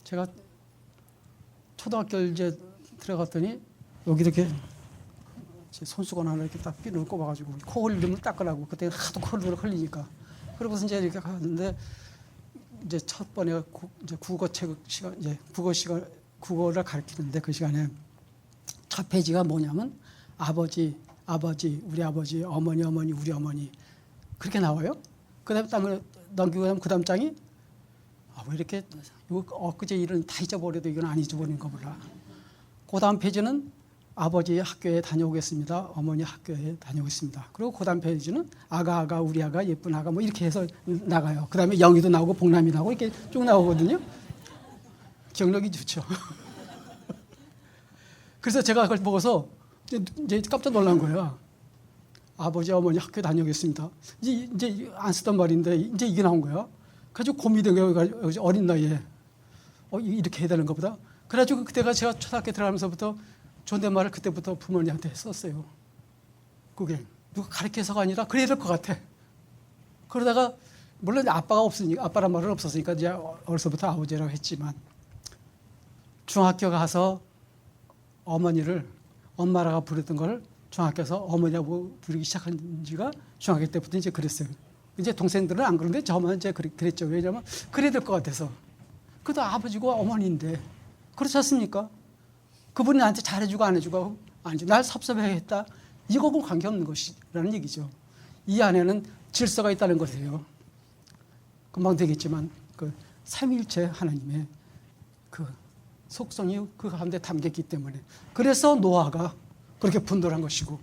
제가 초등학교 이제 들어갔더니 여기 이렇게 손수건 하나 이렇게 딱 핀을 꼽아가지고 코 흘리면 닦으라고. 그때 하도 코를 흘리니까. 그러고서 이제 이렇게 갔는데 이제 첫 번에 이제 국어를 가르치는데 그 시간에 첫 페이지가 뭐냐면 아버지, 우리 아버지, 어머니, 우리 어머니 그렇게 나와요. 그다음에 딱 넘기고 나면 그다음 장이 왜 이렇게 엊그제 일은 다 잊어버려도 이건 안 잊어버리는 거 몰라. 그다음 페이지는 아버지 학교에 다녀오겠습니다. 어머니 학교에 다녀오겠습니다. 그리고 그다음 페이지는 아가 우리 아가 예쁜 아가 뭐 이렇게 해서 나가요. 그다음에 영희도 나오고 복남이 나오고 이렇게 쭉 나오거든요. 기억력이 좋죠. 그래서 제가 그걸 보고서 이제 깜짝 놀란 거예요. 아버지 어머니 학교 다녀오겠습니다. 이제 안 쓰던 말인데 이제 이게 나온 거야. 그래가지고 고민이 된 거예요. 어린 나이에 이렇게 해야 되는 것보다. 그래가지고 그때가 제가 초등학교 들어가면서부터 존댓말을 그때부터 부모님한테 썼어요. 그게 누가 가르쳐서가 아니라 그래야 될 것 같아. 그러다가 물론 아빠가 없으니까, 아빠란 말은 없었으니까 이제 어려서부터 아버지라고 했지만, 중학교 가서 어머니를 엄마라고 부르던 걸 중학교에서 어머니라고 부르기 시작한 지가 중학교 때부터 이제 그랬어요. 이제 동생들은 안 그런데 저만 이제 그랬죠. 왜냐하면 그래야 될 것 같아서. 그래도 아버지고 어머니인데 그렇지 않습니까? 그분이 나한테 잘해주고 안 해주고 아니죠. 날 섭섭해했다. 이거하고 관계없는 것이라는 얘기죠. 이 안에는 질서가 있다는 것이에요. 금방 되겠지만 그 삼위일체 하나님의 그 속성이 그 가운데 담겼기 때문에, 그래서 노아가 그렇게 분노한 것이고,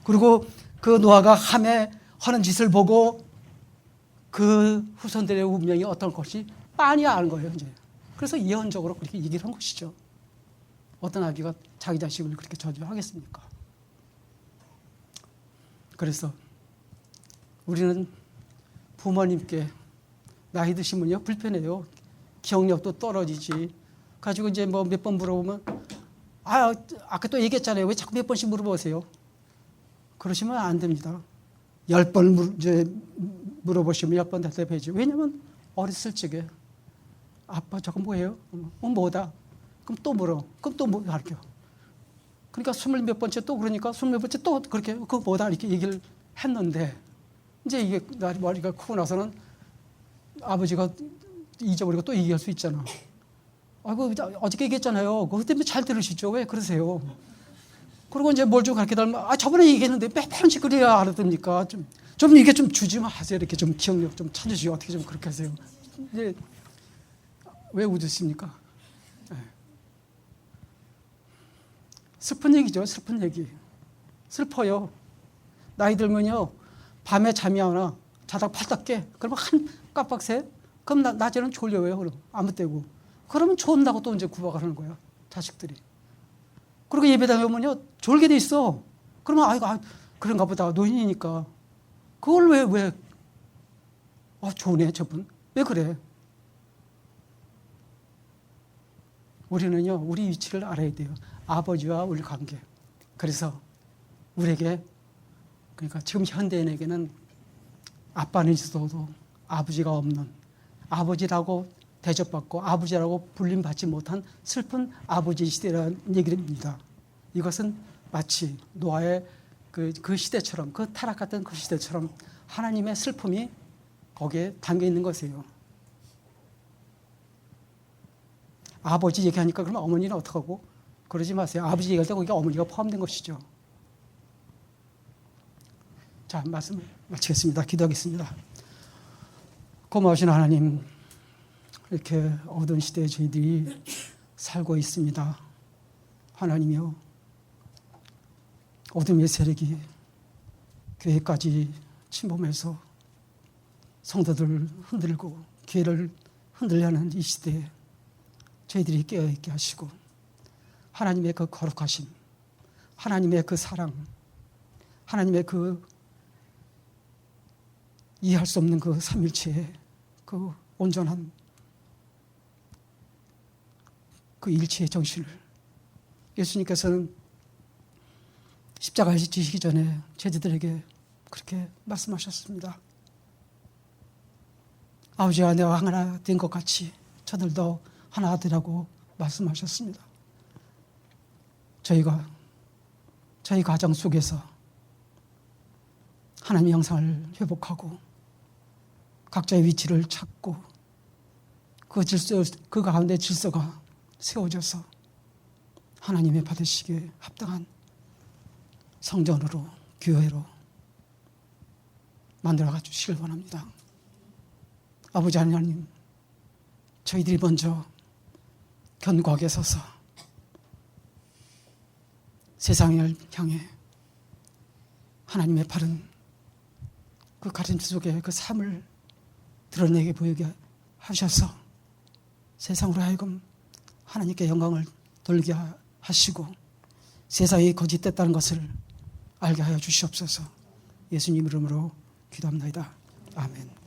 그리고 그 노아가 하는 짓을 보고 그 후손들의 운명이 어떤 것이 빤히 아는 거예요. 이제 그래서 예언적으로 그렇게 얘기를 한 것이죠. 어떤 아비가 자기 자식을 그렇게 저주하겠습니까? 그래서 우리는 부모님께 나이 드시면요 불편해요. 기억력도 떨어지지. 가지고 이제 뭐 몇 번 물어보면 아까 또 얘기했잖아요. 왜 자꾸 몇 번씩 물어보세요? 그러시면 안 됩니다. 10번 물어보시면 10번 대답해야죠. 왜냐면 어렸을 적에 아빠 저거 뭐예요? 뭐다? 그럼 또 물어. 그럼 또 뭐 가르쳐. 그러니까 20몇 번째 또 그러니까 20몇 번째 또 그렇게 그거 뭐다 이렇게 얘기를 했는데, 이제 이게 머리가 크고 나서는 아버지가 잊어버리고 또 얘기할 수 있잖아. 아이고 어저께 얘기했잖아요. 그것 때문에 잘 들으시죠? 왜 그러세요? 그리고 이제 뭘 좀 가르쳐 달면 저번에 얘기했는데 몇 번씩 그래야 알아듣니까 좀 이게 좀 주지 마세요. 이렇게 좀 기억력 좀 찾으시고 어떻게 좀 그렇게 하세요. 이제 왜 웃으십니까? 네. 슬픈 얘기죠. 슬픈 얘기. 슬퍼요. 나이 들면요 밤에 잠이 안 와. 자다가 팔딱 깨. 그러면 한 깜빡 새. 그럼 낮에는 졸려요. 그럼 아무 때고. 그러면 존다고 또 이제 구박을 하는 거야. 자식들이. 그리고 예배당에 오면요 졸게 돼 있어. 그러면 그런가 보다. 노인이니까. 그걸 왜 좋네 저분. 왜 그래? 우리는요 우리 위치를 알아야 돼요. 아버지와 우리 관계. 그래서 우리에게 그러니까 지금 현대인에게는 아빠는 있어도 아버지가 없는, 아버지라고 대접받고 아버지라고 불림받지 못한 슬픈 아버지 시대라는 얘기입니다. 이것은 마치 노아의 그 시대처럼, 그 타락했던 그 시대처럼 하나님의 슬픔이 거기에 담겨 있는 것이에요. 아버지 얘기하니까 그러면 어머니는 어떡하고? 그러지 마세요. 아버지 얘기할 때 거기가 어머니가 포함된 것이죠. 자, 말씀을 마치겠습니다. 기도하겠습니다. 고마우신 하나님, 이렇게 어두운 시대에 저희들이 살고 있습니다. 하나님이여, 어둠의 세력이 교회까지 침범해서 성도들을 흔들고 교회를 흔들려는 이 시대에 저희들이 깨어있게 하시고, 하나님의 그 거룩하심, 하나님의 그 사랑, 하나님의 그 이해할 수 없는 그 삼일체의 그 온전한 그 일체의 정신을 예수님께서는 십자가에 지시기 전에 제자들에게 그렇게 말씀하셨습니다. 아버지와 내가 하나 된 것 같이 저들도 하나 되라고 말씀하셨습니다. 저희가 저희 가정 속에서 하나님의 형상을 회복하고 각자의 위치를 찾고 그 질서, 그 가운데 질서가 세워져서 하나님의 받으시기에 합당한 성전으로, 교회로 만들어가 주시길 원합니다. 아버지 하나님, 저희들이 먼저 견고하게 서서 세상을 향해 하나님의 바른 그 가르침 속에 그 삶을 드러내게 보이게 하셔서 세상으로 하여금 하나님께 영광을 돌리게 하시고 세상이 거짓됐다는 것을 알게 하여 주시옵소서. 예수님 이름으로 기도합니다. 아멘.